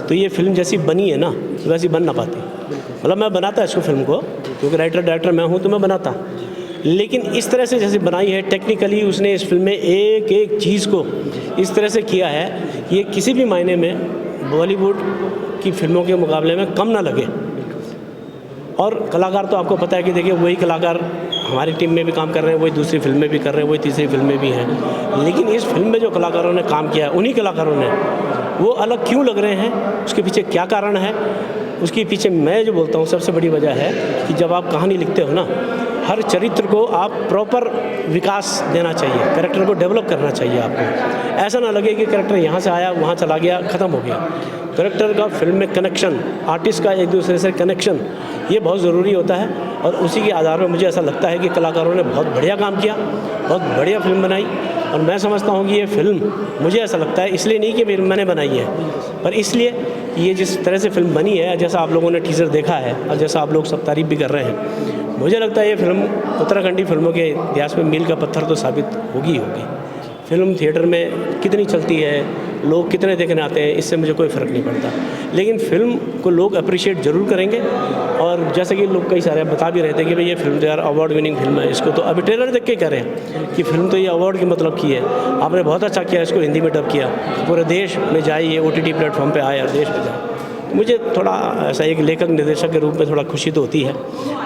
तो ये फिल्म जैसी बनी है ना वैसी बन ना पाती। मतलब मैं बनाता इसको फिल्म को, क्योंकि राइटर डायरेक्टर मैं हूँ तो मैं बनाता, लेकिन इस तरह से जैसे बनाई है टेक्निकली उसने इस फिल्म में एक एक चीज़ को इस तरह से किया है कि ये किसी भी मायने में बॉलीवुड की फिल्मों के मुकाबले में कम ना लगे। और कलाकार तो आपको पता है कि देखिए वही कलाकार हमारी टीम में भी काम कर रहे हैं, वही दूसरी फिल्म में भी कर रहे हैं, वही तीसरी फिल्म में भी हैं, लेकिन इस फिल्म में जो कलाकारों ने काम किया है उन्हीं कलाकारों ने, वो अलग क्यों लग रहे हैं, उसके पीछे क्या कारण है, उसके पीछे मैं जो बोलता हूँ सबसे बड़ी वजह है कि जब आप कहानी लिखते हो ना, हर चरित्र को आप प्रॉपर विकास देना चाहिए, कैरेक्टर को डेवलप करना चाहिए आपको। ऐसा ना लगे कि कैरेक्टर यहाँ से आया वहाँ चला गया ख़त्म हो गया। कैरेक्टर का फिल्म में कनेक्शन, आर्टिस्ट का एक दूसरे से कनेक्शन, ये बहुत ज़रूरी होता है। और उसी के आधार पर मुझे ऐसा लगता है कि कलाकारों ने बहुत बढ़िया काम किया, बहुत बढ़िया फिल्म बनाई। और मैं समझता हूँ कि ये फिल्म, मुझे ऐसा लगता है इसलिए नहीं कि मैंने बनाई है, पर इसलिए ये जिस तरह से फिल्म बनी है, जैसा आप लोगों ने टीज़र देखा है और जैसा आप लोग सब तारीफ़ भी कर रहे हैं, मुझे लगता है ये फिल्म उत्तराखंडी फिल्मों के इतिहास में मील का पत्थर तो साबित होगी ही होगी। फिल्म थिएटर में कितनी चलती है, लोग कितने देखने आते हैं, इससे मुझे कोई फ़र्क नहीं पड़ता, लेकिन फ़िल्म को लोग अप्रिशिएट ज़रूर करेंगे। और जैसे कि लोग कई सारे बता भी रहे थे कि भाई ये फिल्म तो यार अवार्ड विनिंग फिल्म है, इसको तो अभी ट्रेलर देख के कह रहे हैं कि फिल्म तो ये अवार्ड की मतलब की है। आपने बहुत अच्छा किया, इसको हिंदी में डब किया, पूरे देश में जाए, ये OTT प्लेटफॉर्म पर आए और देश में जाए। मुझे थोड़ा ऐसा एक लेखक निर्देशक के रूप में थोड़ा खुशी तो होती है।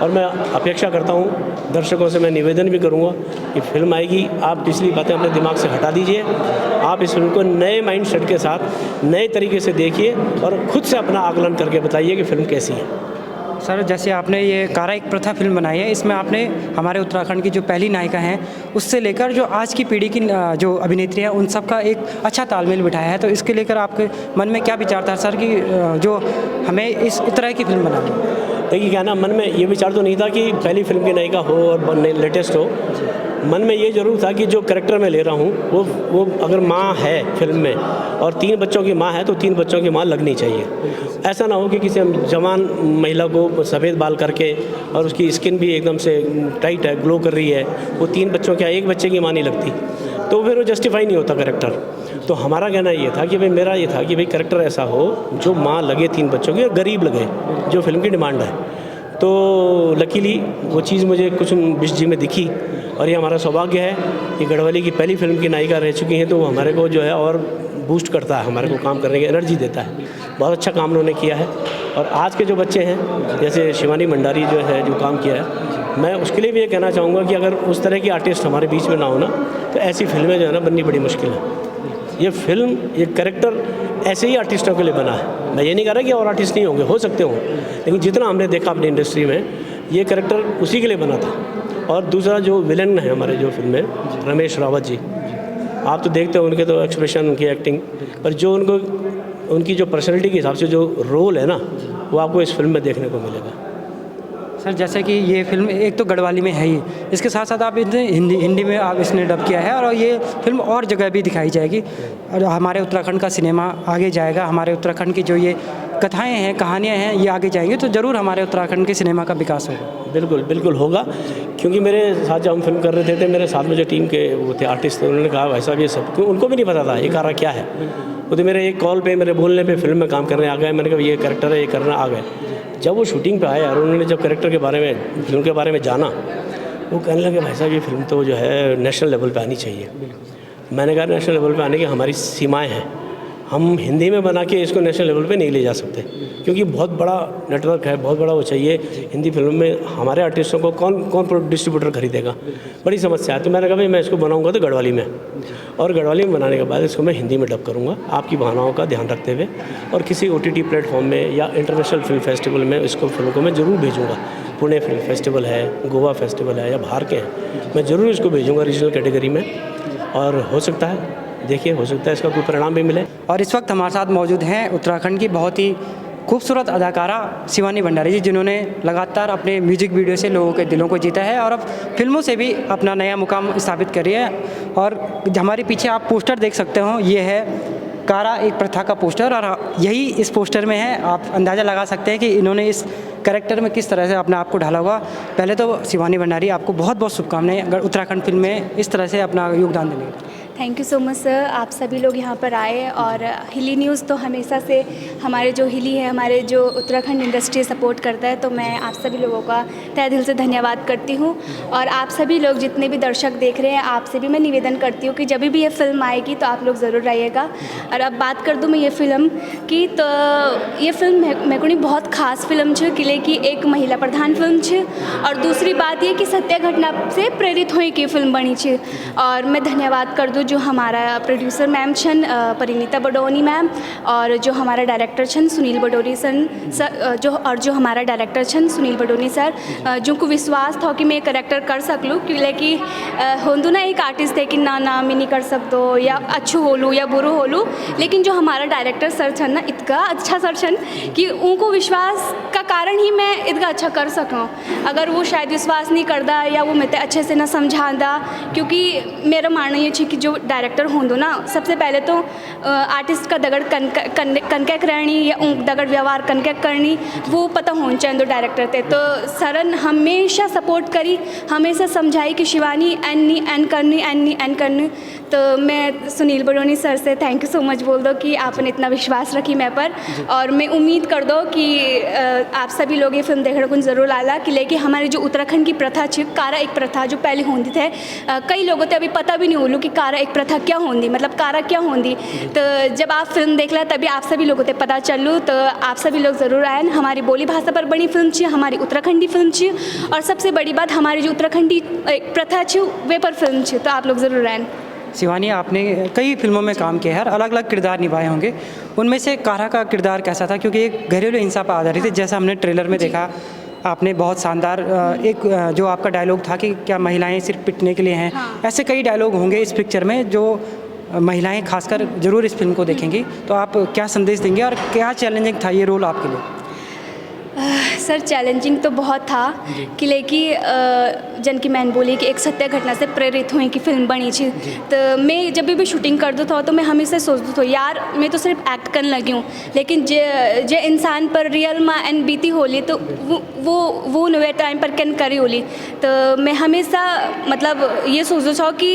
और मैं अपेक्षा करता हूँ, दर्शकों से मैं निवेदन भी करूँगा कि फिल्म आएगी, आप पिछली बातें अपने दिमाग से हटा दीजिए, आप इस फिल्म को नए माइंड सेट के साथ नए तरीके से देखिए और खुद से अपना आकलन करके बताइए कि फ़िल्म कैसी है। सर, जैसे आपने ये कारा एक प्रथा फिल्म बनाई है, इसमें आपने हमारे उत्तराखंड की जो पहली नायिका हैं उससे लेकर जो आज की पीढ़ी की जो अभिनेत्री हैं उन सब का एक अच्छा तालमेल बिठाया है, तो इसके लेकर आपके मन में क्या विचार था सर कि जो हमें इस तरह की फिल्म बनानी है? देखिए क्या ना, मन में ये विचार तो नहीं था कि पहली फिल्म की नायिका हो और लेटेस्ट हो। मन में ये ज़रूर था कि जो कैरेक्टर मैं ले रहा हूँ वो अगर माँ है फिल्म में और 3 बच्चों की माँ है तो 3 बच्चों की माँ लगनी चाहिए। ऐसा ना हो कि किसी जवान महिला को सफ़ेद बाल करके और उसकी स्किन भी एकदम से टाइट है, ग्लो कर रही है, वो 3 बच्चों क्या 1 बच्चे की माँ नहीं लगती, तो फिर वो जस्टिफाई नहीं होता कैरेक्टर। तो हमारा कहना ये था कि भाई मेरा ये था कि भाई कैरेक्टर ऐसा हो जो माँ लगे 3 बच्चों की और गरीब लगे, जो फिल्म की डिमांड है। तो लकीली वो चीज़ मुझे कुछ बिश जी में दिखी और ये हमारा सौभाग्य है कि गढ़वाली की पहली फिल्म की नायिका रह चुकी हैं, तो वो हमारे को जो है और बूस्ट करता है, हमारे को काम करने की एनर्जी देता है। बहुत अच्छा काम उन्होंने किया है। और आज के जो बच्चे हैं जैसे शिवानी भंडारी जो है जो काम किया है, मैं उसके लिए भी ये कहना चाहूँगा कि अगर उस तरह की आर्टिस्ट हमारे बीच में ना हो ना तो ऐसी फिल्में जो है ना बननी बड़ी मुश्किल है। ये फिल्म ये कैरेक्टर ऐसे ही आर्टिस्टों के लिए बना है। मैं ये नहीं कह रहा कि और आर्टिस्ट नहीं होंगे, हो सकते हों, लेकिन जितना हमने देखा अपनी इंडस्ट्री में ये कैरेक्टर उसी के लिए बना था। और दूसरा जो विलन है हमारे जो फिल्म में रमेश रावत जी, आप तो देखते हो उनके तो एक्सप्रेशन, उनकी एक्टिंग, पर जो उनकी जो पर्सनैलिटी के हिसाब से जो रोल है ना वो आपको इस फिल्म में देखने को मिलेगा। सर जैसे कि ये फिल्म एक तो गढ़वाली में है ही, इसके साथ साथ आप इतने हिंदी में आप इसने डब किया है और ये फिल्म और जगह भी दिखाई जाएगी और हमारे उत्तराखंड का सिनेमा आगे जाएगा। हमारे उत्तराखंड की जो ये कथाएं हैं, कहानियां हैं, ये आगे जाएंगी तो ज़रूर हमारे उत्तराखंड के सिनेमा का विकास होगा। बिल्कुल बिल्कुल होगा, क्योंकि मेरे साथ जब हम फिल्म कर रहे थे मेरे साथ में जो टीम के वो थे आर्टिस्ट थे, उन्होंने कहा भाई साहब ये सब, क्योंकि उनको भी नहीं पता था ये कारा क्या है। वो तो मेरे एक कॉल पे मेरे बोलने पे फिल्म में काम करने आ गए। मैंने कहा ये कैरेक्टर है, ये करना आ गए। जब वो शूटिंग पे आए और उन्होंने जब कैरेक्टर के बारे में, फिल्म के बारे में जाना, वो कहने लगे भाई साहब ये फिल्म तो जो है नेशनल लेवल पे आनी चाहिए। मैंने कहा नेशनल लेवल पे आने की हमारी सीमाएं हैं, हम हिंदी में बना के इसको नेशनल लेवल पे नहीं ले जा सकते, क्योंकि बहुत बड़ा नेटवर्क है, बहुत बड़ा वो चाहिए। हिंदी फिल्म में हमारे आर्टिस्टों को कौन डिस्ट्रीब्यूटर खरीदेगा, बड़ी समस्या है। तो मैंने कहा भाई मैं इसको बनाऊंगा तो गढ़वाली में, और गढ़वाली में बनाने के बाद इसको मैं हिंदी में डब करूँगा आपकी भावनाओं का ध्यान रखते हुए, और किसी OTT प्लेटफॉर्म में या इंटरनेशनल फिल्म फेस्टिवल में इसको फिल्म को मैं ज़रूर भेजूँगा। पुणे फिल्म फेस्टिवल है, गोवा फेस्टिवल है या बाहर के हैं, मैं ज़रूर इसको भेजूँगा रीजनल कैटेगरी में। और हो सकता है, देखिए हो सकता है इसका कोई परिणाम भी मिले। और इस वक्त हमारे साथ मौजूद हैं उत्तराखंड की बहुत ही खूबसूरत अदाकारा शिवानी भंडारी जी, जिन्होंने लगातार अपने म्यूजिक वीडियो से लोगों के दिलों को जीता है और अब फिल्मों से भी अपना नया मुकाम स्थापित कर रही है। और हमारे पीछे आप पोस्टर देख सकते हो, ये है कारा एक प्रथा का पोस्टर और यही इस पोस्टर में है। आप अंदाज़ा लगा सकते हैं कि इन्होंने इस कैरेक्टर में किस तरह से अपने आप को ढाला हुआ। पहले तो शिवानी भंडारी आपको बहुत बहुत शुभकामनाएं अगर उत्तराखंड फिल्म में इस तरह से अपना योगदान देने का। Thank you so much sir, आप सभी लोग यहाँ पर आए और हिली न्यूज़ तो हमेशा से हमारे जो हिली है, हमारे जो उत्तराखंड इंडस्ट्री सपोर्ट करता है, तो मैं आप सभी लोगों का तहे दिल से धन्यवाद करती हूँ। और आप सभी लोग जितने भी दर्शक देख रहे हैं, आपसे भी मैं निवेदन करती हूँ कि जब भी ये फिल्म आएगी तो आप लोग ज़रूर आइएगा। और अब बात कर दूँ मैं ये फिल्म की, तो ये फिल्म मेरे को बहुत खास फिल्म छे, किले की एक महिला प्रधान फिल्म छे, और दूसरी बात ये कि सत्य घटना से प्रेरित हुई की फिल्म बनी छे। और मैं धन्यवाद कर दूँ जो हमारा प्रोड्यूसर मैम छन परिणीता बडोनी मैम, और जो हमारा डायरेक्टर छन सुनील बडोनी सर, जो हमारा डायरेक्टर छन सुनील बडोनी सर, जो को विश्वास था कि मैं करेक्टर कर सकूँ, क्योंकि होंदू ना एक आर्टिस्ट है कि ना मैं नहीं कर सकते या अच्छू होलू या बुरू होलू, लेकिन जो हमारा डायरेक्टर सर छन ना इतना अच्छा सर छन कि उनको विश्वास का कारण ही मैं इतना अच्छा कर सकूँ। अगर वो शायद विश्वास नहीं करता या वो मैं अच्छे से ना समझाता, क्योंकि मेरा मानना ये है कि जो डायरेक्टर होंदो ना, सबसे पहले तो आर्टिस्ट का दगड़ कनके करनी या दगड़ व्यवहार कनके करनी वो पता होना चाहिए डायरेक्टर थे। तो सरन हमेशा सपोर्ट करी, हमेशा समझाई कि शिवानी एन करनी। तो मैं सुनील बडोनी सर से थैंक यू सो मच बोल दो कि आपने इतना विश्वास रखी मैं पर, और मैं उम्मीद कर दो कि आप सभी लोग ये फिल्म देखने को ज़रूर आला। कि लेकिन हमारी जो उत्तराखंड की प्रथा थी, कारा एक प्रथा जो पहले होती थे, कई लोगों को अभी पता भी नहीं होलू कि कारा एक प्रथा क्या होती, मतलब कारा क्या होती। तो जब आप फिल्म देख ला तभी आप सभी लोगों को पता चलू। तो आप सभी लोग ज़रूर आए। हमारी बोली भाषा पर बनी फिल्म थी, हमारी उत्तराखंडी फिल्म थी, और सबसे बड़ी बात हमारी जो उत्तराखंडी प्रथा थी वे पर फिल्म थी। तो आप लोग ज़रूर आए। शिवानी, आपने कई फिल्मों में काम किया है, अलग अलग किरदार निभाए होंगे, उनमें से कारा का किरदार कैसा था? क्योंकि एक घरेलू हिंसा पर आधारित है, जैसा हमने ट्रेलर में देखा। आपने बहुत शानदार एक जो आपका डायलॉग था कि क्या महिलाएं सिर्फ पिटने के लिए हैं, ऐसे कई डायलॉग होंगे इस पिक्चर में जो महिलाएं खासकर ज़रूर इस फिल्म को देखेंगी। तो आप क्या संदेश देंगे और क्या चैलेंजिंग था ये रोल आपके लिए? सर चैलेंजिंग तो बहुत था कि लेकिन जन की मैंने बोली कि एक सत्य घटना से प्रेरित हुई कि फिल्म बनी थी। तो मैं जब भी शूटिंग कर दो था तो मैं हमेशा सोचती थी यार मैं तो सिर्फ एक्ट करने लगी हूँ, लेकिन जे इंसान पर रियल में एन बीती होली तो वो नवे टाइम पर कैन करी होली। तो मैं हमेशा मतलब ये सोचती था कि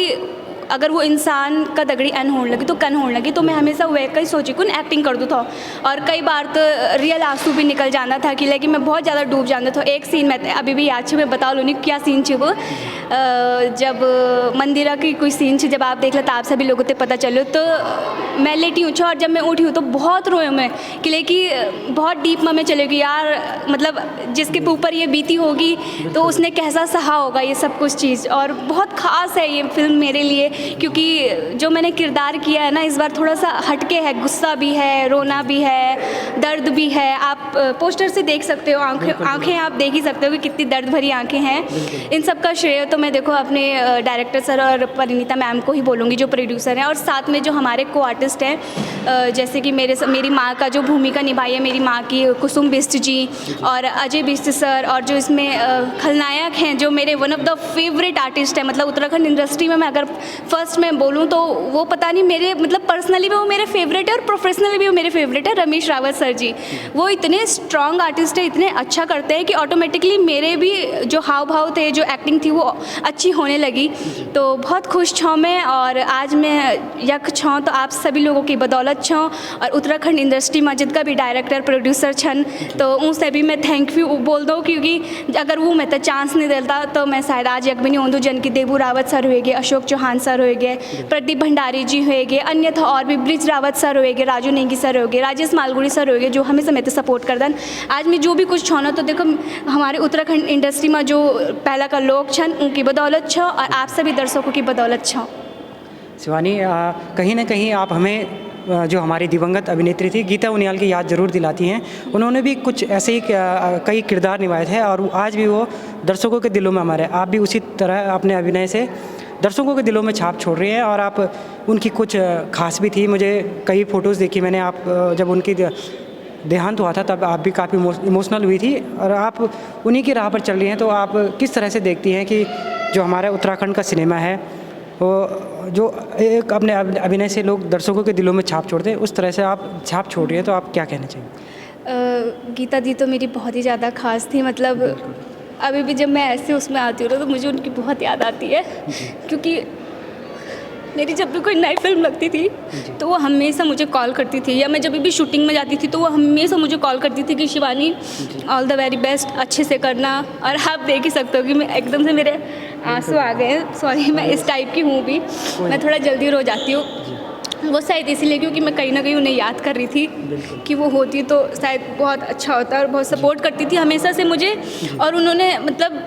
अगर वो इंसान का दगड़ी एन होने लगी तो कन होने लगी, तो मैं हमेशा वह कहीं सोची कौन एक्टिंग कर दूँ था। और कई बार तो रियल आंसू भी निकल जाना था कि लेकिन मैं बहुत ज़्यादा डूब जाना था। एक सीन में अभी भी याद है, मैं बता लूँ नहीं क्या सीन थी वो, जब मंदिरा की कोई सीन थी, जब आप देख लेते आप सभी लोगों को पता चलो। तो मैं लेटी हूँ और जब मैं उठी हूँ तो बहुत रोए मैं कि लेकिन बहुत डीप में मैं चले गई यार, मतलब जिसके ऊपर ये बीती होगी तो उसने कैसा सहा होगा ये सब कुछ चीज़। और बहुत ख़ास है ये फिल्म मेरे लिए, क्योंकि जो मैंने किरदार किया है ना इस बार थोड़ा सा हटके है, गुस्सा भी है, रोना भी है, दर्द भी है। आप पोस्टर से देख सकते हो, आंखें आप देख ही सकते हो कि कितनी दर्द भरी आंखें हैं। इन सब का श्रेय तो मैं देखो अपने डायरेक्टर सर और परिणीता मैम को ही बोलूँगी जो प्रोड्यूसर हैं, और साथ में जो हमारे को आर्टिस्ट हैं, जैसे कि मेरी माँ का जो भूमिका निभाई है, मेरी माँ की कुसुम बिष्ट जी और अजय बिष्ट सर, और जो इसमें खलनायक हैं जो मेरे one of the favourite artist हैं। मतलब उत्तराखंड इंडस्ट्री में मैं अगर फर्स्ट में बोलूँ तो वो पता नहीं मेरे मतलब पर्सनली भी वो मेरे फेवरेट है और प्रोफेशनली भी वो मेरे फेवरेट है, रमेश रावत सर जी। वो इतने स्ट्रॉन्ग आर्टिस्ट है, इतने अच्छा करते हैं कि ऑटोमेटिकली मेरे भी जो हाव भाव थे, जो एक्टिंग थी वो अच्छी होने लगी। तो बहुत खुश छूँ मैं, और आज मैं यक छूँ तो आप सभी लोगों की बदौलत छूँ, और उत्तराखंड इंडस्ट्री में जितना भी डायरेक्टर प्रोड्यूसर छन तो उनसे भी मैं थैंक यू बोल दूँ, क्योंकि अगर वो मैं तो चांस नहीं देता तो मैं शायद आज यक भी नहीं होंदू। जन की देबू रावत सर हुएगे, अशोक चौहान सर होएगे, प्रदीप भंडारी जी होएगे, अन्यथा और भी ब्रिज रावत सर होएगे, राजू नेगी सर होएगे, राजेश मालगुड़ी सर होएगे, जो हमें समेत सपोर्ट कर दन। आज मैं जो भी कुछ छोना तो देखो हमारे उत्तराखंड इंडस्ट्री में जो पहला का लोग छन उनकी बदौलत छो, और आप सभी दर्शकों की बदौलत छो। शिवानी, कहीं ना कहीं आप हमें जो हमारी दिवंगत अभिनेत्री थी गीता उनियाल की याद ज़रूर दिलाती हैं। उन्होंने भी कुछ ऐसे ही कई किरदार निभाए थे और आज भी वो दर्शकों के दिलों में हमारे, आप भी उसी तरह अपने अभिनय से दर्शकों के दिलों में छाप छोड़ रही हैं। और आप उनकी कुछ खास भी थी, मुझे कई फ़ोटोज़ देखी मैंने, आप जब उनकी देहांत हुआ था तब आप भी काफ़ी इमोशनल हुई थी, और आप उन्हीं की राह पर चल रही हैं। तो आप किस तरह से देखती हैं कि जो हमारे उत्तराखंड का सिनेमा है वो जो एक अपने अभिनय से लोग दर्शकों के दिलों में छाप छोड़ते हैं, उस तरह से आप छाप छोड़ रही हैं, तो आप क्या कहना चाहिए? गीता दी तो मेरी बहुत ही ज़्यादा खास थी। मतलब अभी भी जब मैं ऐसे उसमें आती हूँ तो मुझे उनकी बहुत याद आती है, क्योंकि मेरी जब भी कोई नई फिल्म लगती थी तो वो हमेशा मुझे कॉल करती थी, या मैं जब भी शूटिंग में जाती थी तो वो हमेशा मुझे कॉल करती थी कि Shivani all the very best, अच्छे से करना। और आप देख ही सकते हो कि मैं एकदम से मेरे आंसू आ गए हैं। सॉरी, मैं इस टाइप की हूँ भी, मैं थोड़ा जल्दी रो जाती हूँ। वो शायद इसीलिए क्योंकि मैं कहीं ना कहीं उन्हें याद कर रही थी कि वो होती तो शायद बहुत अच्छा होता, और बहुत सपोर्ट करती थी हमेशा से मुझे। और उन्होंने मतलब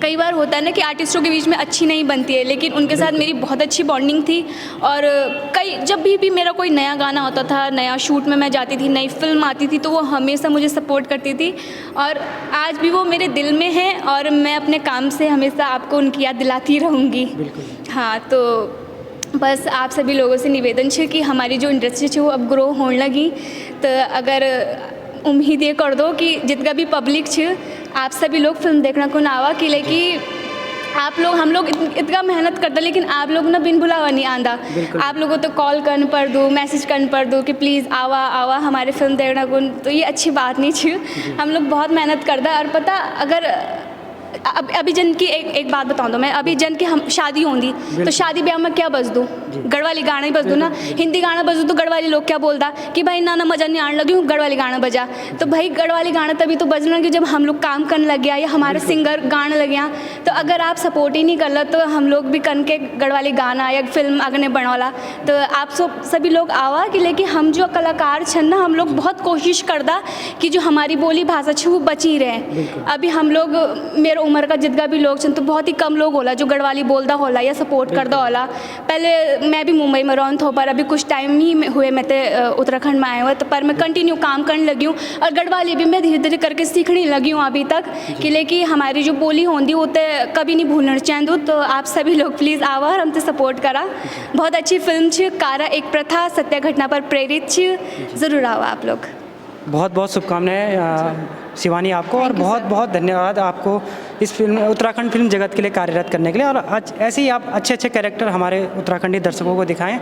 कई बार होता है ना कि आर्टिस्टों के बीच में अच्छी नहीं बनती है, लेकिन उनके साथ मेरी बहुत अच्छी बॉन्डिंग थी। और जब भी मेरा कोई नया गाना होता था, नया शूट में मैं जाती थी, नई फिल्म आती थी, तो वो हमेशा मुझे सपोर्ट करती थी, और आज भी वो मेरे दिल में है, और मैं अपने काम से हमेशा आपको उनकी याद दिलाती रहूँगी। हाँ, तो बस आप सभी लोगों से निवेदन है कि हमारी जो इंडस्ट्री है वो अब ग्रो होने लगी। तो अगर उम्मीद ये कर दो कि जितना भी पब्लिक है आप सभी लोग फिल्म देखना को ना आवा, कि लेकिन आप लोग हम लोग इतना मेहनत करते, लेकिन आप लोग ना बिन बुलावा नहीं आंदा। आप लोगों तो कॉल करने पर दो, मैसेज करने पर दो कि प्लीज़ आवा हमारे फिल्म देखना को, तो ये अच्छी बात नहीं थी। हम लोग बहुत मेहनत करता। और पता अगर अभी जन की एक बात बताऊँ तो मैं अभी जन की हम शादी होंगी तो शादी ब्याह में क्या बज दूँ, गढ़वाली गाना ही बज दूँ ना। हिंदी गाना बज दूँ तो गढ़वाली लोग क्या बोलता कि भाई ना मज़ा नहीं आने लगी हूँ, गढ़वाली गाना बजा। तो भाई गढ़वाली गाना तभी तो बजना कि जब हम लोग काम करने लग गया या हमारे सिंगर गाने लग गया। तो अगर आप सपोर्ट ही नहीं कर लो तो हम लोग भी कन के गढ़वाली गाना या फिल्म अगने बनौला। तो आप सभी लोग आवा कि लेकिन हम जो कलाकार छन ना, हम लोग बहुत कोशिश करदा कि जो हमारी बोली भाषा छे वो बची रहे। अभी हम लोग मेरे उम्र का जितना भी लोग छन तो बहुत ही कम लोग होला जो गढ़वाली बोलता होला या सपोर्ट करता होला। पहले मैं भी मुंबई में रहन था, पर अभी कुछ टाइम ही हुए मैं तो उत्तराखंड में आए हुए, तो पर मैं कंटिन्यू काम करने लगी हूँ, और गढ़वाली भी मैं धीरे धीरे करके सीखने लगी हूँ अभी तक, कि लेकिन हमारी जो बोली होती वो तो कभी नहीं भूलना चाहूँ। तो आप सभी लोग प्लीज़ आवा और हमसे सपोर्ट करा। बहुत अच्छी फिल्म छे, कारा एक प्रथा सत्य घटना पर प्रेरित छे, ज़रूर आवा आप लोग। बहुत बहुत शुभकामनाएं शिवानी आपको, और बहुत बहुत धन्यवाद आपको इस फिल्म उत्तराखंड फिल्म जगत के लिए कार्यरत करने के लिए, और आज ऐसे ही आप अच्छे अच्छे कैरेक्टर हमारे उत्तराखंडी दर्शकों को दिखाएं।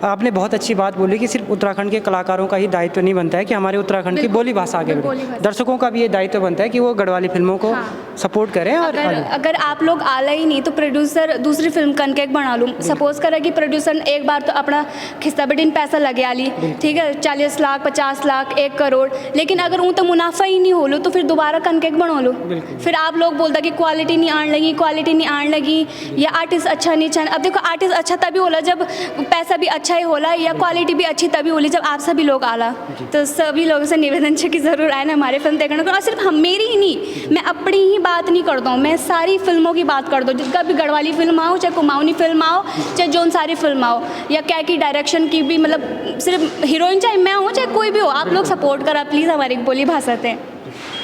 आपने बहुत अच्छी बात बोली कि सिर्फ उत्तराखंड के कलाकारों का ही दायित्व नहीं बनता है कि हमारे उत्तराखंड की बोली भाषा आगे बढ़े, दर्शकों का भी ये दायित्व बनता है कि वो गढ़वाली फिल्मों को सपोर्ट करें। और अगर आप लोग आला ही नहीं तो प्रोड्यूसर दूसरी फिल्म कनकेक बना लूँ। सपोज करा कि प्रोड्यूसर एक बार तो अपना खिस्सा बटीन पैसा लगे आली, ठीक है, 40 लाख 50 लाख 1 करोड़, लेकिन अगर वो तो मुनाफा ही नहीं हो लो तो फिर दोबारा कनकेक बना लो। फिर आप लोग बोलता कि क्वालिटी नहीं आने लगी, क्वालिटी नहीं आने लगी, या आर्टिस्ट अच्छा नहीं चल। अब देखो आर्टिस्ट अच्छा तभी होला जब पैसा भी अच्छा ही होला, या क्वालिटी भी अच्छी तभी होली जब आप सभी लोग आला। तो सभी लोगों से निवेदन है कि ज़रूर आए ना हमारे फिल्म देखने को। और सिर्फ हम मेरी ही नहीं, मैं अपनी ही बात नहीं करता हूँ, मैं सारी फिल्मों की बात करता हूँ। जिसका भी गढ़वाली फिल्म आओ, चाहे कुमाऊनी फिल्म आओ, चाहे जोन सारी फिल्म आओ, या क्या की डायरेक्शन की भी, मतलब सिर्फ हीरोइन चाहे मैं हूँ चाहे कोई भी हो, आप लोग सपोर्ट करा प्लीज़ हमारी बोली भाषा से।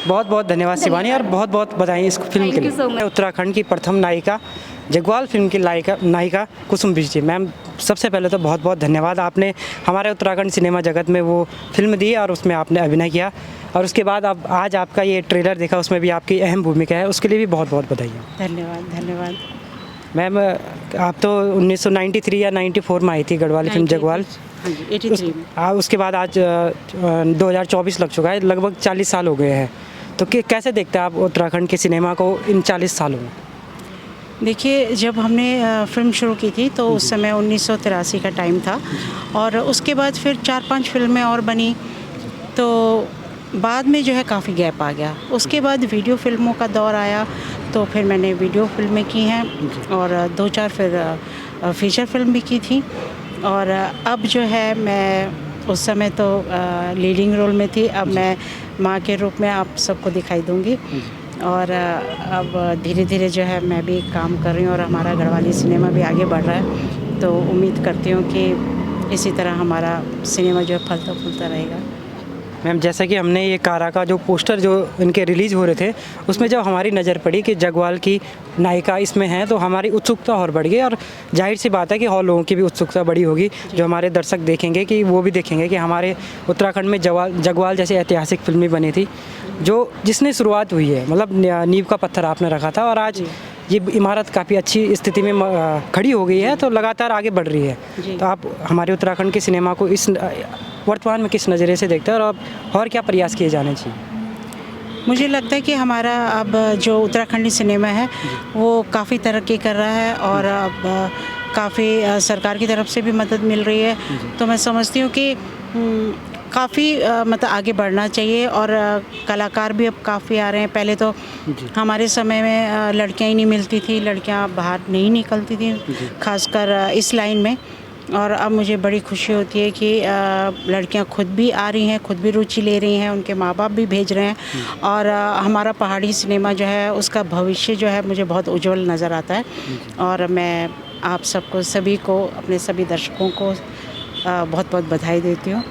बहुत बहुत धन्यवाद शिवानी, और बहुत बहुत बधाई इस फिल्म के लिए। उत्तराखंड की प्रथम नायिका जगवाल फिल्म की नायिका कुसुम बिष्ट जी, मैम सबसे पहले तो बहुत बहुत धन्यवाद। आपने हमारे उत्तराखंड सिनेमा जगत में वो फिल्म दी और उसमें आपने अभिनय किया, और उसके बाद अब आज आपका ये ट्रेलर देखा, उसमें भी आपकी अहम भूमिका है, उसके लिए भी बहुत बहुत बधाई। धन्यवाद। मैम आप तो 1993 या 94 में आई थी गढ़वाली फिल्म जगवाल, 83 में। उसके बाद आज 2024 लग चुका है, लगभग 40 साल हो गए हैं। तो कैसे देखते हैं आप उत्तराखंड के सिनेमा को इन 40 सालों में? देखिए, जब हमने फ़िल्म शुरू की थी तो उस समय 1983 का टाइम था, और उसके बाद फिर 4-5 फिल्में और बनी, तो बाद में जो है काफ़ी गैप आ गया। उसके बाद वीडियो फिल्मों का दौर आया, तो फिर मैंने वीडियो फिल्में की हैं, और 2-4 फिर फीचर फिल्म भी की थी। और अब जो है मैं उस समय तो लीडिंग रोल में थी, अब मैं माँ के रूप में आप सबको दिखाई दूँगी। और अब धीरे धीरे जो है मैं भी काम कर रही हूँ, और हमारा गढ़वाली सिनेमा भी आगे बढ़ रहा है, तो उम्मीद करती हूँ कि इसी तरह हमारा सिनेमा जो है फलता फूलता रहेगा। मैम जैसा कि हमने ये कारा का जो पोस्टर जो इनके रिलीज़ हो रहे थे, उसमें जब हमारी नज़र पड़ी कि जगवाल की नायिका इसमें है, तो हमारी उत्सुकता और बढ़ गई, और जाहिर सी बात है कि और लोगों की भी उत्सुकता बड़ी होगी, जो हमारे दर्शक देखेंगे कि वो भी देखेंगे कि हमारे उत्तराखंड में जगवाल जैसी ऐतिहासिक फिल्में बनी थी, जो जिसने शुरुआत हुई है, मतलब नींव का पत्थर आपने रखा था, और आज ये इमारत काफ़ी अच्छी स्थिति में खड़ी हो गई है, तो लगातार आगे बढ़ रही है। तो आप हमारे उत्तराखंड के सिनेमा को इस वर्तमान में किस नज़रिए से देखते हैं, और क्या प्रयास किए जाने चाहिए? मुझे लगता है कि हमारा अब जो उत्तराखंडी सिनेमा है वो काफ़ी तरक्की कर रहा है, और अब काफ़ी सरकार की तरफ से भी मदद मिल रही है। तो मैं समझती हूँ कि काफ़ी मतलब आगे बढ़ना चाहिए, और कलाकार भी अब काफ़ी आ रहे हैं। पहले तो हमारे समय में लड़कियां ही नहीं मिलती थी, लड़कियां बाहर नहीं निकलती थी, खासकर इस लाइन में। और अब मुझे बड़ी खुशी होती है कि लड़कियां खुद भी आ रही हैं, खुद भी रुचि ले रही हैं, उनके माँ बाप भी भेज रहे हैं, और हमारा पहाड़ी सिनेमा जो है उसका भविष्य जो है मुझे बहुत उज्जवल नज़र आता है। और मैं आप सबको, सभी को, अपने सभी दर्शकों को बहुत बहुत बधाई देती हूँ।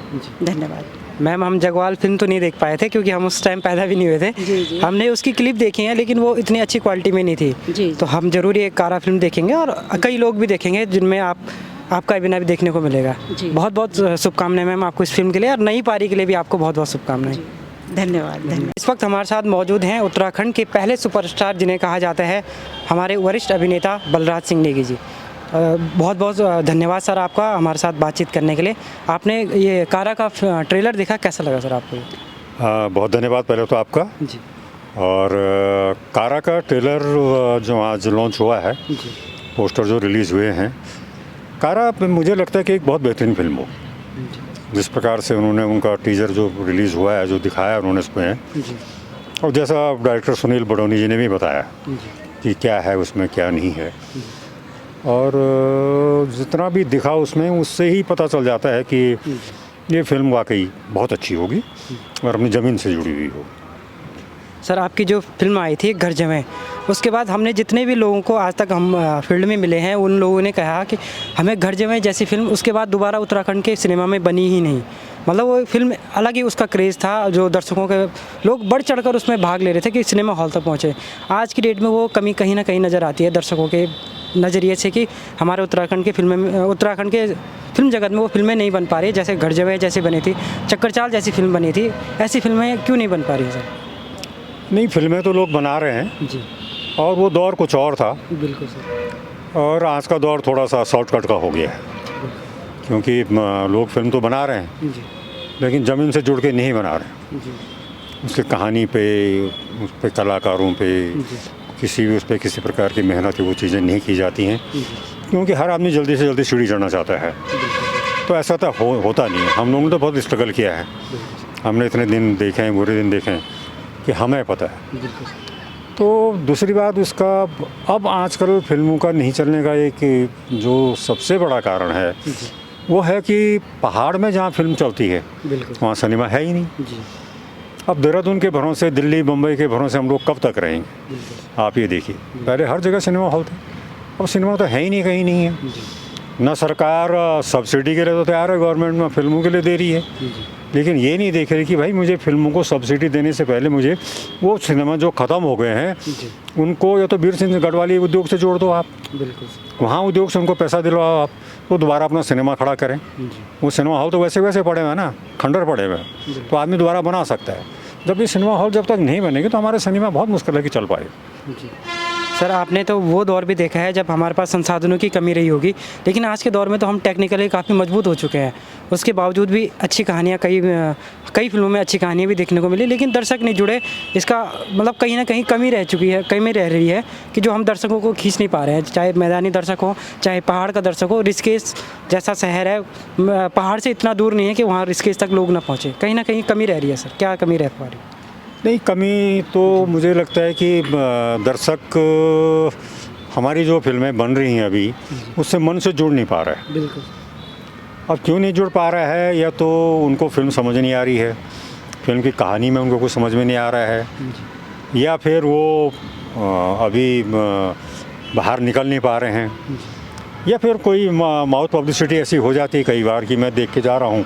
धन्यवाद। मैम हम जगवाल फिल्म तो नहीं देख पाए थे, क्योंकि हम उस टाइम पैदा भी नहीं हुए थे। जी। हमने उसकी क्लिप देखी है, लेकिन वो इतनी अच्छी क्वालिटी में नहीं थी। जी। तो हम ज़रूर ये कारा फिल्म देखेंगे, और कई लोग भी देखेंगे जिनमें आपका अभिनय भी देखने को मिलेगा। बहुत बहुत शुभकामनाएं मैम आपको इस फिल्म के लिए, और नई पारी के लिए भी आपको बहुत बहुत शुभकामनाएं। धन्यवाद। इस वक्त हमारे साथ मौजूद हैं उत्तराखंड के पहले सुपरस्टार जिन्हें कहा जाता है, हमारे वरिष्ठ अभिनेता बलराज सिंह नेगी जी। बहुत बहुत धन्यवाद सर आपका हमारे साथ बातचीत करने के लिए। आपने ये कारा का ट्रेलर देखा, कैसा लगा सर आपको? बहुत धन्यवाद पहले तो आपका जी। और कारा का ट्रेलर जो आज लॉन्च हुआ है, पोस्टर जो रिलीज़ हुए हैं, कारा मुझे लगता है कि एक बहुत बेहतरीन फिल्म हो। जिस प्रकार से उन्होंने उनका टीजर जो रिलीज़ हुआ है, जो दिखाया उन्होंने उसमें, और जैसा डायरेक्टर सुनील बडोनी जी ने भी बताया कि क्या है उसमें क्या नहीं है, और जितना भी दिखा उसमें उससे ही पता चल जाता है कि ये फिल्म वाकई बहुत अच्छी होगी और अपनी ज़मीन से जुड़ी हुई होगी। सर आपकी जो फिल्म आई थी घर जमें, उसके बाद हमने जितने भी लोगों को आज तक हम फील्ड में मिले हैं, उन लोगों ने कहा कि हमें घर जमें जैसी फिल्म उसके बाद दोबारा उत्तराखंड के सिनेमा में बनी ही नहीं। मतलब वो फिल्म अलग ही उसका क्रेज़ था, जो दर्शकों के लोग बढ़ चढ़कर उसमें भाग ले रहे थे कि सिनेमा हॉल तक पहुँचे। आज की डेट में वो कमी कहीं ना कहीं नज़र आती है दर्शकों के नज़रिए से कि हमारे उत्तराखंड के फिल्म जगत में वो फिल्में नहीं बन पा रही, जैसे घर जमें जैसी बनी थी, चक्कर चाल जैसी फिल्म बनी थी, ऐसी फिल्में क्यों नहीं बन पा रही सर? नहीं, फिल्में तो लोग बना रहे हैं जी और वो दौर कुछ और था, बिल्कुल सर। और आज का दौर थोड़ा सा शॉर्टकट का हो गया है, क्योंकि लोग फिल्म तो बना रहे हैं जी लेकिन ज़मीन से जुड़ के नहीं बना रहे। जी उसकी कहानी पे, उस पे कलाकारों पे, किसी भी उस पे किसी प्रकार की मेहनत वो चीज़ें नहीं की जाती हैं, क्योंकि हर आदमी जल्दी से जल्दी सीढ़ी चढ़ना चाहता है। तो ऐसा तो होता नहीं है। हम लोगों ने तो बहुत स्ट्रगल किया है, हमने इतने दिन देखे हैं, बुरे दिन देखे हैं कि हमें पता है। तो दूसरी बात उसका, अब आजकल फिल्मों का नहीं चलने का एक जो सबसे बड़ा कारण है वो है कि पहाड़ में जहाँ फिल्म चलती है वहाँ सिनेमा है ही नहीं। अब देहरादून के भरोसे, दिल्ली मुंबई के भरोसे हम लोग कब तक रहेंगे? आप ये देखिए, पहले हर जगह सिनेमा हॉल थे, अब सिनेमा तो है ही नहीं, कहीं नहीं है। न सरकार सब्सिडी के लिए तो तैयार है, गवर्नमेंट में फिल्मों के लिए दे रही है, लेकिन ये नहीं देख रही कि भाई मुझे फिल्मों को सब्सिडी देने से पहले मुझे वो सिनेमा जो ख़त्म हो गए हैं उनको या तो वीर सिंह गढ़वाली उद्योग से जोड़ दो आप, वहाँ उद्योग से उनको पैसा दिलवाओ आप, वो दोबारा अपना सिनेमा खड़ा करें। वो सिनेमा हॉल तो वैसे वैसे पड़े हुए हैं ना, खंडर पड़े हुए हैं, तो आदमी दोबारा बना सकता है। जब ये सिनेमा हॉल जब तक नहीं बनेगी तो हमारे सिनेमा बहुत मुश्किल है कि चल पाए। सर आपने तो वो दौर भी देखा है जब हमारे पास संसाधनों की कमी रही होगी, लेकिन आज के दौर में तो हम टेक्निकली काफ़ी मजबूत हो चुके हैं। उसके बावजूद भी अच्छी कहानियाँ, कई फिल्मों में अच्छी कहानियाँ भी देखने को मिली, लेकिन दर्शक नहीं जुड़े। इसका मतलब कहीं ना कहीं कमी रह रही है कि जो हम दर्शकों को खींच नहीं पा रहे हैं, चाहे मैदानी दर्शक हो, चाहे पहाड़ का दर्शक हो। ऋषिकेश जैसा शहर है, पहाड़ से इतना दूर नहीं है कि वहाँ ऋषिकेश तक लोग ना पहुँचे। कहीं ना कहीं कमी रह रही है। सर क्या कमी रह पा रही है? नहीं, कमी तो मुझे लगता है कि दर्शक हमारी जो फिल्में बन रही हैं अभी उससे मन से जुड़ नहीं पा रहा है। बिल्कुल। अब क्यों नहीं जुड़ पा रहा है? या तो उनको फिल्म समझ नहीं आ रही है, फिल्म की कहानी में उनको कुछ समझ में नहीं आ रहा है, या फिर वो अभी बाहर निकल नहीं पा रहे हैं, या फिर कोई माउथ पब्लिसिटी ऐसी हो जाती है कई बार कि मैं देख के जा रहा हूँ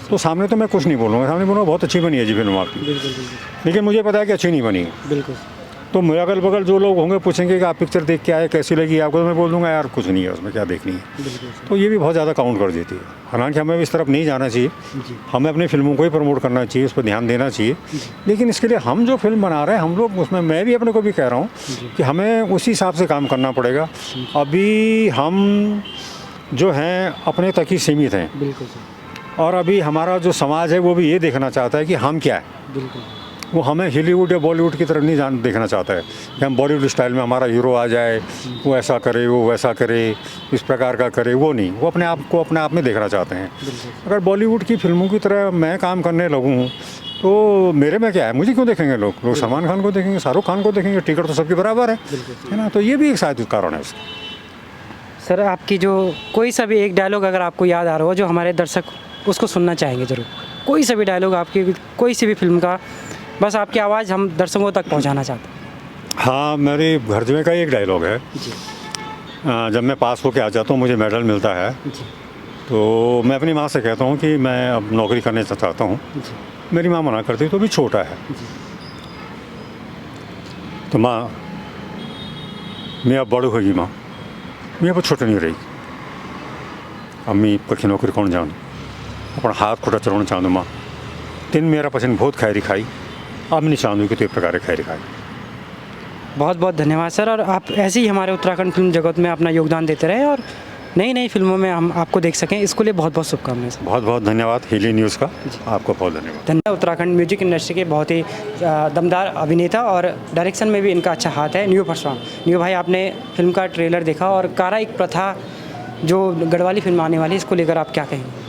तो सामने तो मैं कुछ नहीं बोलूँगा, सामने बोलूँगा बहुत अच्छी बनी है जी फिल्म आपकी, लेकिन मुझे पता है कि अच्छी नहीं बनी है। बिल्कुल। तो मेरे अगल बगल जो लोग होंगे पूछेंगे कि आप पिक्चर देख के आए, कैसी लगी आपको, तो मैं बोल दूँगा यार कुछ नहीं है उसमें, क्या देखनी है। तो ये भी बहुत ज़्यादा काउंट कर देती है। हालांकि हमें इस तरफ नहीं जाना चाहिए, हमें अपनी फिल्मों को ही प्रमोट करना चाहिए, उस पर ध्यान देना चाहिए, लेकिन इसके लिए हम जो फिल्म बना रहे हैं हम लोग उसमें, मैं भी अपने को भी कह रहा हूँ कि हमें उसी हिसाब से काम करना पड़ेगा। अभी हम जो हैं अपने तक ही सीमित हैं। बिल्कुल। और अभी हमारा जो समाज है वो भी ये देखना चाहता है कि हम क्या है। बिल्कुल। वो हमें हॉलीवुड या बॉलीवुड की तरफ नहीं देखना चाहता है कि हम बॉलीवुड स्टाइल में हमारा हीरो आ जाए, वो ऐसा करे, वो वैसा करे, इस प्रकार का करे, वो नहीं। वो अपने आप को अपने आप में देखना चाहते हैं। अगर बॉलीवुड की फिल्मों की तरह मैं काम करने लगूँ तो मेरे में क्या है, मुझे क्यों देखेंगे लोग सलमान खान को देखेंगे, शाहरुख खान को देखेंगे, टिकट तो सबकी बराबर है ना। तो ये भी एक शायद कारण है उसका। सर आपकी जो कोई सा भी एक डायलॉग अगर आपको याद आ रहा हो जो हमारे दर्शक उसको सुनना चाहेंगे ज़रूर, कोई सा भी डायलॉग आपकी कोई सी भी फिल्म का, बस आपकी आवाज़ हम दर्शकों तक पहुंचाना चाहते हैं। हाँ, मेरे घर का एक डायलॉग है। जब मैं पास होके आ जाता हूँ, मुझे मेडल मिलता है, तो मैं अपनी माँ से कहता हूँ कि मैं अब नौकरी करने चाहता हूँ। मेरी माँ मना करती तो भी छोटा है, तो माँ मैं अब बड़ी होगी, माँ मैं अब छोटी नहीं रही, अम्मी पखी नौकरी कौन जाऊँ, अपना हाथ खुटा चलाना चाहूँ माँ, तीन मेरा पसंद बहुत खैरी खाई, अब नहीं चाहूँ कि तो एक प्रकार खैरी खाई। बहुत बहुत धन्यवाद सर, और आप ऐसे ही हमारे उत्तराखंड फिल्म जगत में अपना योगदान देते रहे और नई नई फिल्मों में हम आपको देख सकें, इसके लिए बहुत बहुत शुभकामनाएं सर। बहुत बहुत धन्यवाद हिली न्यूज़ का, आपको बहुत धन्यवाद। उत्तराखंड म्यूजिक इंडस्ट्री के बहुत ही दमदार अभिनेता और डायरेक्शन में भी इनका अच्छा हाथ है, न्यू परशुराम। न्यू भाई, आपने फिल्म का ट्रेलर देखा और कारा एक प्रथा जो गढ़वाली फिल्म आने वाली है, इसको लेकर आप क्या कहेंगे?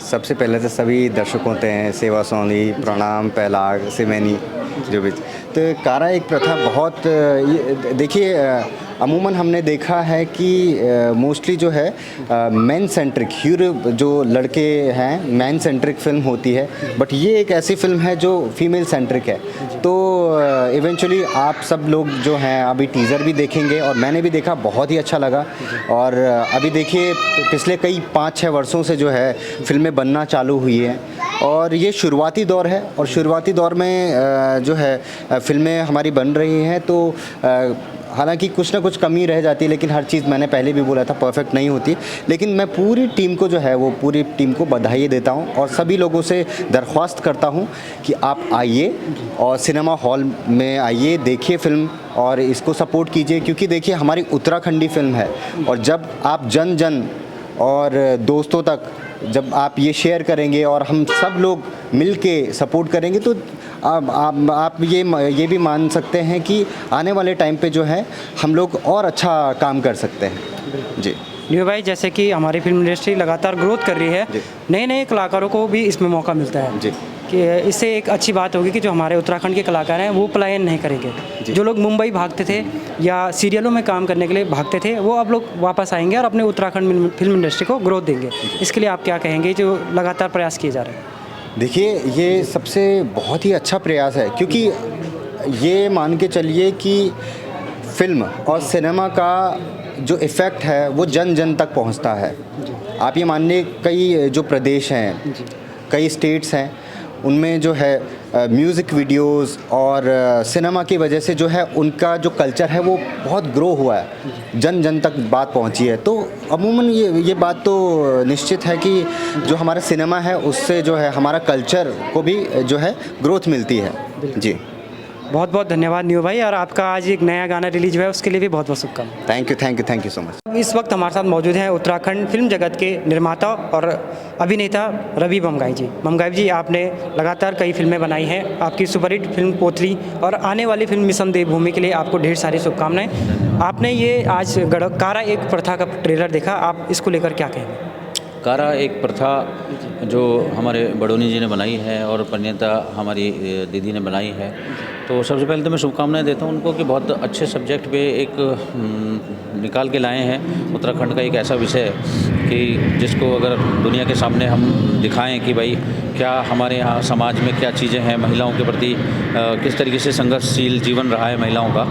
सबसे पहले तो सभी दर्शकों ते हैं सेवा सोनी प्रणाम पहलाग सिमेनी जो भी। तो कारा एक प्रथा बहुत, देखिए अमूमन हमने देखा है कि मोस्टली जो है मैन सेंट्रिक हीरो जो लड़के हैं मैन सेंट्रिक फिल्म होती है, बट ये एक ऐसी फिल्म है जो फीमेल सेंट्रिक है। तो इवेंचुअली आप सब लोग जो हैं अभी टीज़र भी देखेंगे और मैंने भी देखा, बहुत ही अच्छा लगा। और अभी देखिए पिछले कई 5-6 वर्षों से जो है फिल्में बनना चालू हुई है और ये शुरुआती दौर है, और शुरुआती दौर में जो है फिल्में हमारी बन रही हैं। तो हालांकि कुछ ना कुछ कमी रह जाती है, लेकिन हर चीज़ मैंने पहले भी बोला था परफेक्ट नहीं होती। लेकिन मैं पूरी टीम को जो है वो पूरी टीम को बधाई देता हूँ और सभी लोगों से दरख्वास्त करता हूँ कि आप आइए और सिनेमा हॉल में आइए, देखिए फ़िल्म और इसको सपोर्ट कीजिए, क्योंकि देखिए हमारी उत्तराखंडी फ़िल्म है और जब आप जन जन और दोस्तों तक जब आप ये शेयर करेंगे और हम सब लोग मिल के सपोर्ट करेंगे तो आप ये भी मान सकते हैं कि आने वाले टाइम पे जो है हम लोग और अच्छा काम कर सकते हैं। जी न्यू भाई, जैसे कि हमारी फिल्म इंडस्ट्री लगातार ग्रोथ कर रही है, नए नए कलाकारों को भी इसमें मौका मिलता है जी, कि इससे एक अच्छी बात होगी कि जो हमारे उत्तराखंड के कलाकार हैं वो पलायन नहीं करेंगे। जो लोग मुंबई भागते थे या सीरियलों में काम करने के लिए भागते थे, वो अब लोग वापस आएंगे और अपने उत्तराखंड फिल्म इंडस्ट्री को ग्रोथ देंगे। इसके लिए आप क्या कहेंगे जो लगातार प्रयास किए जा रहे हैं? देखिए ये सबसे बहुत ही अच्छा प्रयास है, क्योंकि ये मान के चलिए कि फिल्म और सिनेमा का जो इफ़ेक्ट है वो जन जन तक पहुंचता है। आप ये मानिए कई जो प्रदेश हैं, कई स्टेट्स हैं, उनमें जो है म्यूज़िक वीडियोस और सिनेमा की वजह से जो है उनका जो कल्चर है वो बहुत ग्रो हुआ है, जन जन तक बात पहुंची है। तो अमूमन ये बात तो निश्चित है कि जो हमारा सिनेमा है उससे जो है हमारा कल्चर को भी जो है ग्रोथ मिलती है। जी बहुत बहुत धन्यवाद न्यू भाई, और आपका आज एक नया गाना रिलीज हुआ है उसके लिए भी बहुत बहुत शुभकामनाएं। Thank you so much. इस वक्त हमारे साथ मौजूद हैं उत्तराखंड फिल्म जगत के निर्माता और अभिनेता रवि बमगाई जी। बमगाई जी, आपने लगातार कई फिल्में बनाई हैं, आपकी सुपरहिट फिल्म पोथली और आने वाली फिल्म मिशन देवभूमि के लिए आपको ढेर सारी शुभकामनाएं। आपने ये आज कारा एक प्रथा का ट्रेलर देखा, आप इसको लेकर क्या कहेंगे? कारा एक प्रथा जो हमारे बड़ोनी जी ने बनाई है और प्रणेता हमारी दीदी ने बनाई है, तो सबसे पहले तो मैं शुभकामनाएं देता हूं उनको कि बहुत अच्छे सब्जेक्ट पे एक निकाल के लाए हैं। उत्तराखंड का एक ऐसा विषय कि जिसको अगर दुनिया के सामने हम दिखाएं कि भाई क्या हमारे यहाँ समाज में क्या चीज़ें हैं, महिलाओं के प्रति किस तरीके से संघर्षशील जीवन रहा है महिलाओं का,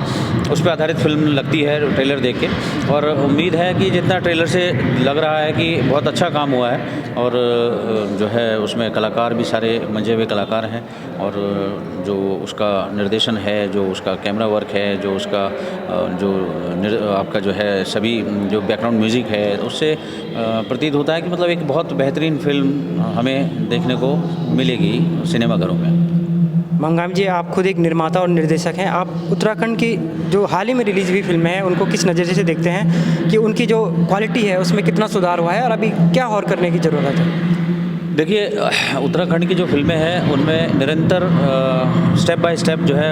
उस पर आधारित फिल्म लगती है ट्रेलर देख के। और उम्मीद है कि जितना ट्रेलर से लग रहा है कि बहुत अच्छा काम हुआ है और जो है उसमें कलाकार भी सारे मंजे हुए कलाकार हैं और जो उसका निर्देशन है, जो उसका कैमरा वर्क है, जो उसका आपका जो है सभी जो बैकग्राउंड म्यूज़िक है, उससे प्रतीत होता है कि मतलब एक बहुत बेहतरीन फिल्म हमें देखने को मिलेगी सिनेमाघरों में। बमगाई जी, आप खुद एक निर्माता और निर्देशक हैं, आप उत्तराखंड की जो हाल ही में रिलीज हुई फिल्में हैं उनको किस नज़रिए से देखते हैं कि उनकी जो क्वालिटी है उसमें कितना सुधार हुआ है और अभी क्या और करने की ज़रूरत है? देखिए, उत्तराखंड की जो फिल्में हैं उनमें निरंतर स्टेप बाय स्टेप जो है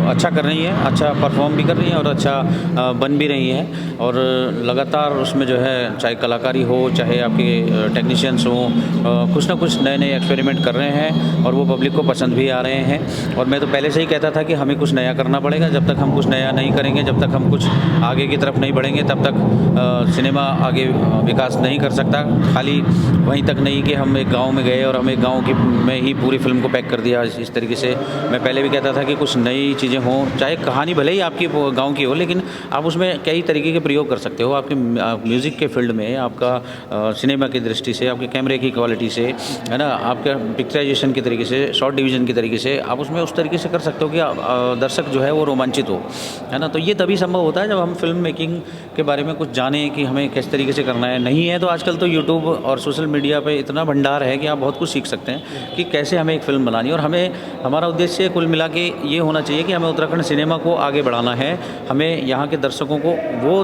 अच्छा कर रही हैं, अच्छा परफॉर्म भी कर रही हैं और अच्छा बन भी रही हैं। और लगातार उसमें जो है चाहे कलाकारी हो, चाहे आपके टेक्नीशियंस हों, कुछ ना कुछ नए नए एक्सपेरिमेंट कर रहे हैं और वो पब्लिक को पसंद भी आ रहे हैं। और मैं तो पहले से ही कहता था कि हमें कुछ नया करना पड़ेगा। जब तक हम कुछ नया नहीं करेंगे, जब तक हम कुछ आगे की तरफ नहीं बढ़ेंगे, तब तक सिनेमा आगे विकास नहीं कर सकता। खाली वहीं तक नहीं कि हम एक गाँव में गए और हमें गांव की में ही पूरी फिल्म को पैक कर दिया। इस तरीके से मैं पहले भी कहता था कि कुछ नई चीज़ें हों, चाहे कहानी भले ही आपकी गांव की हो, लेकिन आप उसमें कई तरीके के प्रयोग कर सकते हो। आपके म्यूज़िक के फील्ड में, आपका सिनेमा की दृष्टि से, आपके कैमरे की क्वालिटी से, है ना, आपका पिक्चराइजेशन के तरीके से, शॉर्ट डिवीज़न के तरीके से आप उसमें उस तरीके से कर सकते हो कि दर्शक जो है वो रोमांचित हो, है ना। तो ये तभी संभव होता है जब हम फिल्म मेकिंग के बारे में कुछ जानें कि हमें किस तरीके से करना है। नहीं है तो आजकल तो यूट्यूब और सोशल मीडिया पे इतना भंडार है कि आप बहुत कुछ सीख सकते हैं कि कैसे हमें एक फ़िल्म बनानी है। और हमें, हमारा उद्देश्य कुल मिला के ये होना चाहिए कि हमें उत्तराखंड सिनेमा को आगे बढ़ाना है। हमें यहाँ के दर्शकों को वो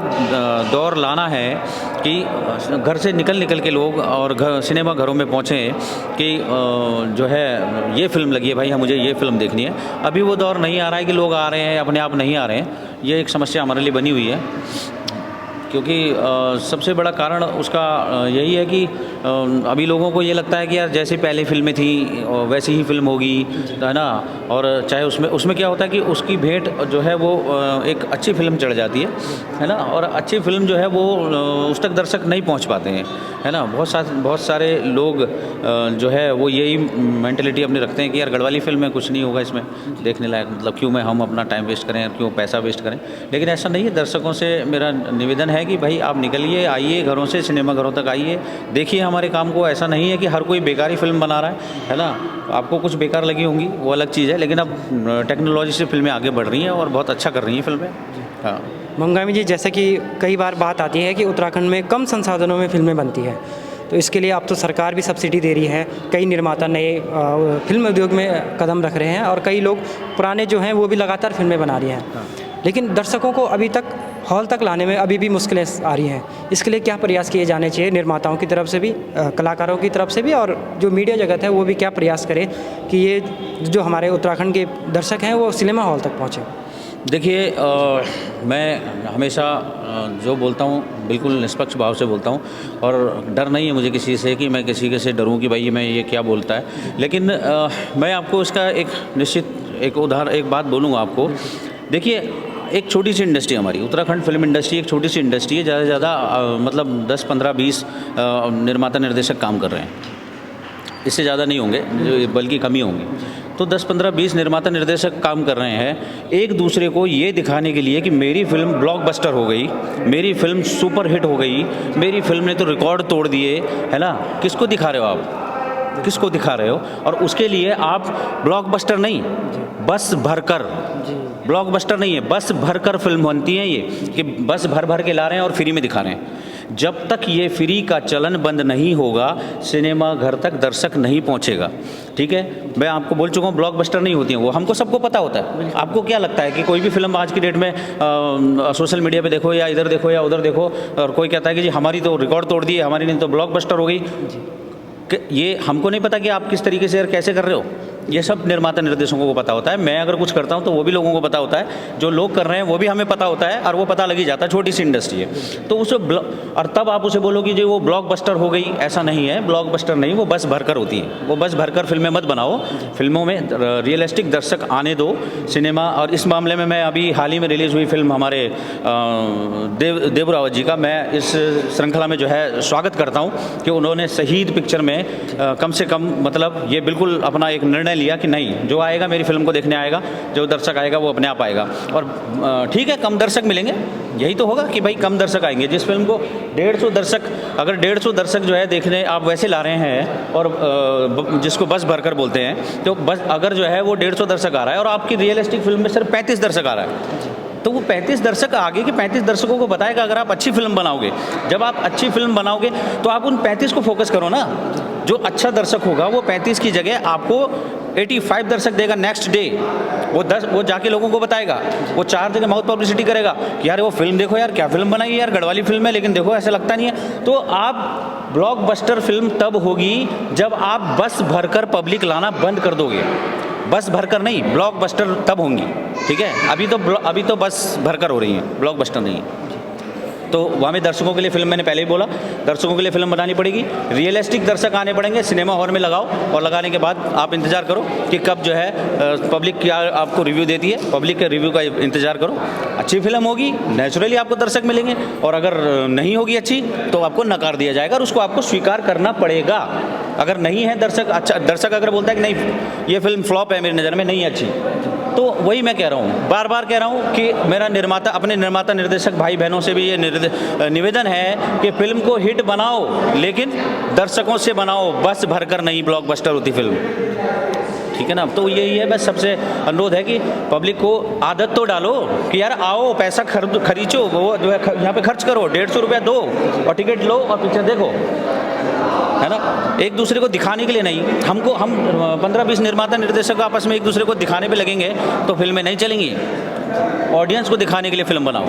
दौर लाना है कि घर से निकल के लोग और सिनेमा घरों में पहुँचें कि जो है ये फ़िल्म लगी है भाई, हाँ मुझे ये फ़िल्म देखनी है। अभी वो दौर नहीं आ रहा है कि लोग आ रहे हैं, अपने आप नहीं आ रहे हैं। ये एक समस्या हमारे लिए बनी हुई है, क्योंकि सबसे बड़ा कारण उसका यही है कि अभी लोगों को ये लगता है कि यार जैसे पहले फिल्में थी वैसी ही फिल्म होगी, है ना। और चाहे उसमें क्या होता है कि उसकी भेंट जो है वो एक अच्छी फिल्म चढ़ जाती है ना। और अच्छी फिल्म जो है वो उस तक दर्शक नहीं पहुंच पाते हैं, है ना। बहुत सारे लोग जो है वो यही मेंटलिटी अपनी रखते हैं कि यार गढ़वाली फिल्म में कुछ नहीं होगा इसमें देखने लायक, मतलब क्यों हम अपना टाइम वेस्ट करें, क्यों पैसा वेस्ट करें। लेकिन ऐसा नहीं है। दर्शकों से मेरा निवेदन है है कि भाई आप निकलिए, आइए घरों से, सिनेमा घरों तक आइए, देखिए हमारे काम को। ऐसा नहीं है कि हर कोई बेकारी फिल्म बना रहा है ना। आपको कुछ बेकार लगी होंगी वो अलग चीज़ है, लेकिन अब टेक्नोलॉजी से फिल्में आगे बढ़ रही हैं और बहुत अच्छा कर रही हैं फिल्में। हाँ मंगामी जी, जैसे कि कई बार बात आती है कि उत्तराखंड में कम संसाधनों में फिल्में बनती है, तो इसके लिए अब तो सरकार भी सब्सिडी दे रही है, कई निर्माता नए फिल्म उद्योग में कदम रख रहे हैं और कई लोग पुराने जो हैं वो भी लगातार फिल्में बना रही हैं। लेकिन दर्शकों को अभी तक हॉल तक लाने में अभी भी मुश्किलें आ रही हैं। इसके लिए क्या प्रयास किए जाने चाहिए निर्माताओं की तरफ से भी, कलाकारों की तरफ से भी, और जो मीडिया जगत है वो भी क्या प्रयास करे कि ये जो हमारे उत्तराखंड के दर्शक हैं वो सिनेमा हॉल तक पहुँचें? देखिए, मैं हमेशा जो बोलता हूँ बिल्कुल निष्पक्ष भाव से बोलता हूँ और डर नहीं है मुझे किसी से कि मैं किसी के से डरूँ कि भाई मैं ये क्या बोलता है। लेकिन मैं आपको इसका एक निश्चित एक बात बोलूँगा आपको। देखिए, एक छोटी सी इंडस्ट्री हमारी उत्तराखंड फिल्म इंडस्ट्री एक छोटी सी इंडस्ट्री है। ज़्यादा से ज़्यादा मतलब 10, 15, 20 निर्माता निर्देशक काम कर रहे हैं, इससे ज़्यादा नहीं होंगे, बल्कि कम ही होंगे। तो 10, 15, 20 निर्माता निर्देशक काम कर रहे हैं एक दूसरे को ये दिखाने के लिए कि मेरी फिल्म ब्लॉकबस्टर हो गई, मेरी फिल्म सुपर हिट हो गई, मेरी फिल्म ने तो रिकॉर्ड तोड़ दिए, है ना। किसको दिखा रहे हो आप, किसको दिखा रहे हो? और उसके लिए आप ब्लॉकबस्टर नहीं, बस भरकर, ब्लॉकबस्टर नहीं है, बस भरकर फिल्म बनती है ये, कि बस भर भर के ला रहे हैं और फ्री में दिखा रहे हैं। जब तक ये फ्री का चलन बंद नहीं होगा सिनेमा घर तक दर्शक नहीं पहुंचेगा। ठीक है, मैं आपको बोल चुका हूँ ब्लॉकबस्टर नहीं होती हैं वो, हमको सबको पता होता है। आपको क्या लगता है कि कोई भी फिल्म आज की डेट में सोशल मीडिया पे देखो या इधर देखो या उधर देखो और कोई कहता है कि जी हमारी तो रिकॉर्ड तोड़ दी है, हमारी नहीं तो ब्लॉकबस्टर हो गई, ये हमको नहीं पता कि आप किस तरीके से और कैसे कर रहे हो। ये सब निर्माता निर्देशकों को पता होता है। मैं अगर कुछ करता हूँ तो वो भी लोगों को पता होता है, जो लोग कर रहे हैं वो भी हमें पता होता है और वो पता लग ही जाता है। छोटी सी इंडस्ट्री है तो उसे और तब आप उसे बोलो कि जो वो ब्लॉकबस्टर हो गई, ऐसा नहीं है। ब्लॉकबस्टर नहीं, वो बस भरकर होती है। वो बस भरकर फिल्में मत बनाओ, फिल्मों में रियलिस्टिक दर्शक आने दो सिनेमा। और इस मामले में मैं अभी हाल ही में रिलीज़ हुई फिल्म हमारे देव रावत जी का मैं इस श्रृंखला में जो है स्वागत करता हूँ कि उन्होंने शहीद पिक्चर में कम से कम मतलब ये बिल्कुल अपना एक निर्णय लिया कि नहीं, जो आएगा मेरी फिल्म को देखने आएगा, जो दर्शक आएगा वो अपने आप आएगा। और ठीक है, कम दर्शक मिलेंगे, यही तो होगा कि भाई कम दर्शक आएंगे। जिस फिल्म को 150 दर्शक, अगर 150 दर्शक जो है देखने आप वैसे ला रहे हैं और जिसको बस भरकर बोलते हैं, तो बस अगर जो है वो 150 दर्शक आ रहा है और आपकी रियलिस्टिक फिल्म में सिर्फ 35 दर्शक आ रहा है, तो वो 35 दर्शक आगे के 35 दर्शकों को बताएगा। अगर आप अच्छी फिल्म बनाओगे, जब आप अच्छी फिल्म बनाओगे तो आप उन 35 को फोकस करो ना। जो अच्छा दर्शक होगा वो 35 की जगह आपको 85 दर्शक देगा नेक्स्ट डे। वो जाके लोगों को बताएगा, वो 4 जगह माउथ पब्लिसिटी करेगा कि यार वो फिल्म देखो, यार क्या फिल्म बनाई है, यार गढ़वाली फिल्म है, लेकिन देखो ऐसा लगता नहीं है। तो आप ब्लॉकबस्टर फिल्म तब होगी जब आप बस भरकर पब्लिक लाना बंद कर दोगे। बस भरकर नहीं, ब्लॉकबस्टर तब होंगी। ठीक है, अभी तो बस भरकर हो रही है, ब्लॉकबस्टर नहीं है। तो वहाँ में दर्शकों के लिए फिल्म, मैंने पहले ही बोला, दर्शकों के लिए फिल्म बनानी पड़ेगी। रियलिस्टिक दर्शक आने पड़ेंगे, सिनेमा हॉल में लगाओ और लगाने के बाद आप इंतज़ार करो कि कब जो है पब्लिक क्या आपको रिव्यू देती है। पब्लिक के रिव्यू का इंतज़ार करो। अच्छी फिल्म होगी, नेचुरली आपको दर्शक मिलेंगे, और अगर नहीं होगी अच्छी तो आपको नकार दिया जाएगा और उसको आपको स्वीकार करना पड़ेगा। अगर नहीं है दर्शक, अच्छा दर्शक अगर बोलता है कि नहीं ये फिल्म फ्लॉप है, मेरी नज़र में नहीं अच्छी, तो वही मैं कह रहा हूँ, बार बार कह रहा हूँ कि मेरा अपने निर्माता निर्देशक भाई बहनों से भी ये निवेदन है कि फिल्म को हिट बनाओ, लेकिन दर्शकों से बनाओ, बस भरकर नहीं ब्लॉकबस्टर होती फिल्म। ठीक है ना। तो यही है, बस सबसे अनुरोध है कि पब्लिक को आदत तो डालो कि यार आओ, पैसा खरीचो, वो जो है यहाँ पे खर्च करो, 150 रुपया दो और टिकट लो और पिक्चर देखो, है ना। एक दूसरे को दिखाने के लिए नहीं। हम 15-20 निर्माता निर्देशक आपस में एक दूसरे को दिखाने पे लगेंगे तो फिल्में नहीं चलेंगी। ऑडियंस को दिखाने के लिए फिल्म बनाओ।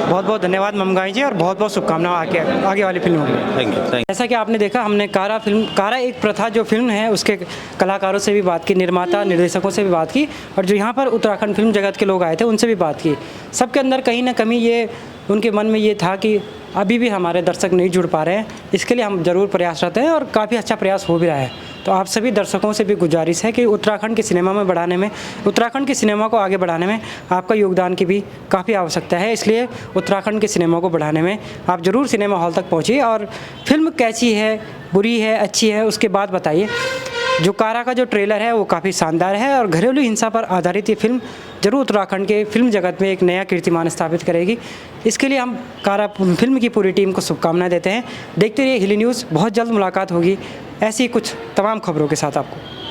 बहुत बहुत धन्यवाद ममगाई जी, और बहुत बहुत शुभकामनाएं आगे वाली फिल्मों में। Thank you. जैसा कि आपने देखा, हमने कारा एक प्रथा जो फिल्म है उसके कलाकारों से भी बात की, निर्माता निर्देशकों से भी बात की, और जो यहाँ पर उत्तराखंड फिल्म जगत के लोग आए थे उनसे भी बात की। सबके अंदर कहीं ना कहीं ये उनके मन में ये था कि अभी भी हमारे दर्शक नहीं जुड़ पा रहे हैं, इसके लिए हम ज़रूर प्रयासरत हैं और काफ़ी अच्छा प्रयास हो भी रहा है। तो आप सभी दर्शकों से भी गुजारिश है कि उत्तराखंड के सिनेमा में बढ़ाने में, उत्तराखंड के सिनेमा को आगे बढ़ाने में आपका योगदान की भी काफ़ी आवश्यकता है। इसलिए उत्तराखंड के सिनेमा को बढ़ाने में आप ज़रूर सिनेमा हॉल तक पहुँचिए और फिल्म कैसी है, बुरी है, अच्छी है, उसके बाद बताइए। जो कारा का जो ट्रेलर है वो काफ़ी शानदार है और घरेलू हिंसा पर आधारित ये फिल्म जरूर उत्तराखंड के फिल्म जगत में एक नया कीर्तिमान स्थापित करेगी। इसके लिए हम कारा फिल्म की पूरी टीम को शुभकामनाएं देते हैं। देखते रहिए हिली न्यूज़, बहुत जल्द मुलाकात होगी ऐसी कुछ तमाम खबरों के साथ आपको।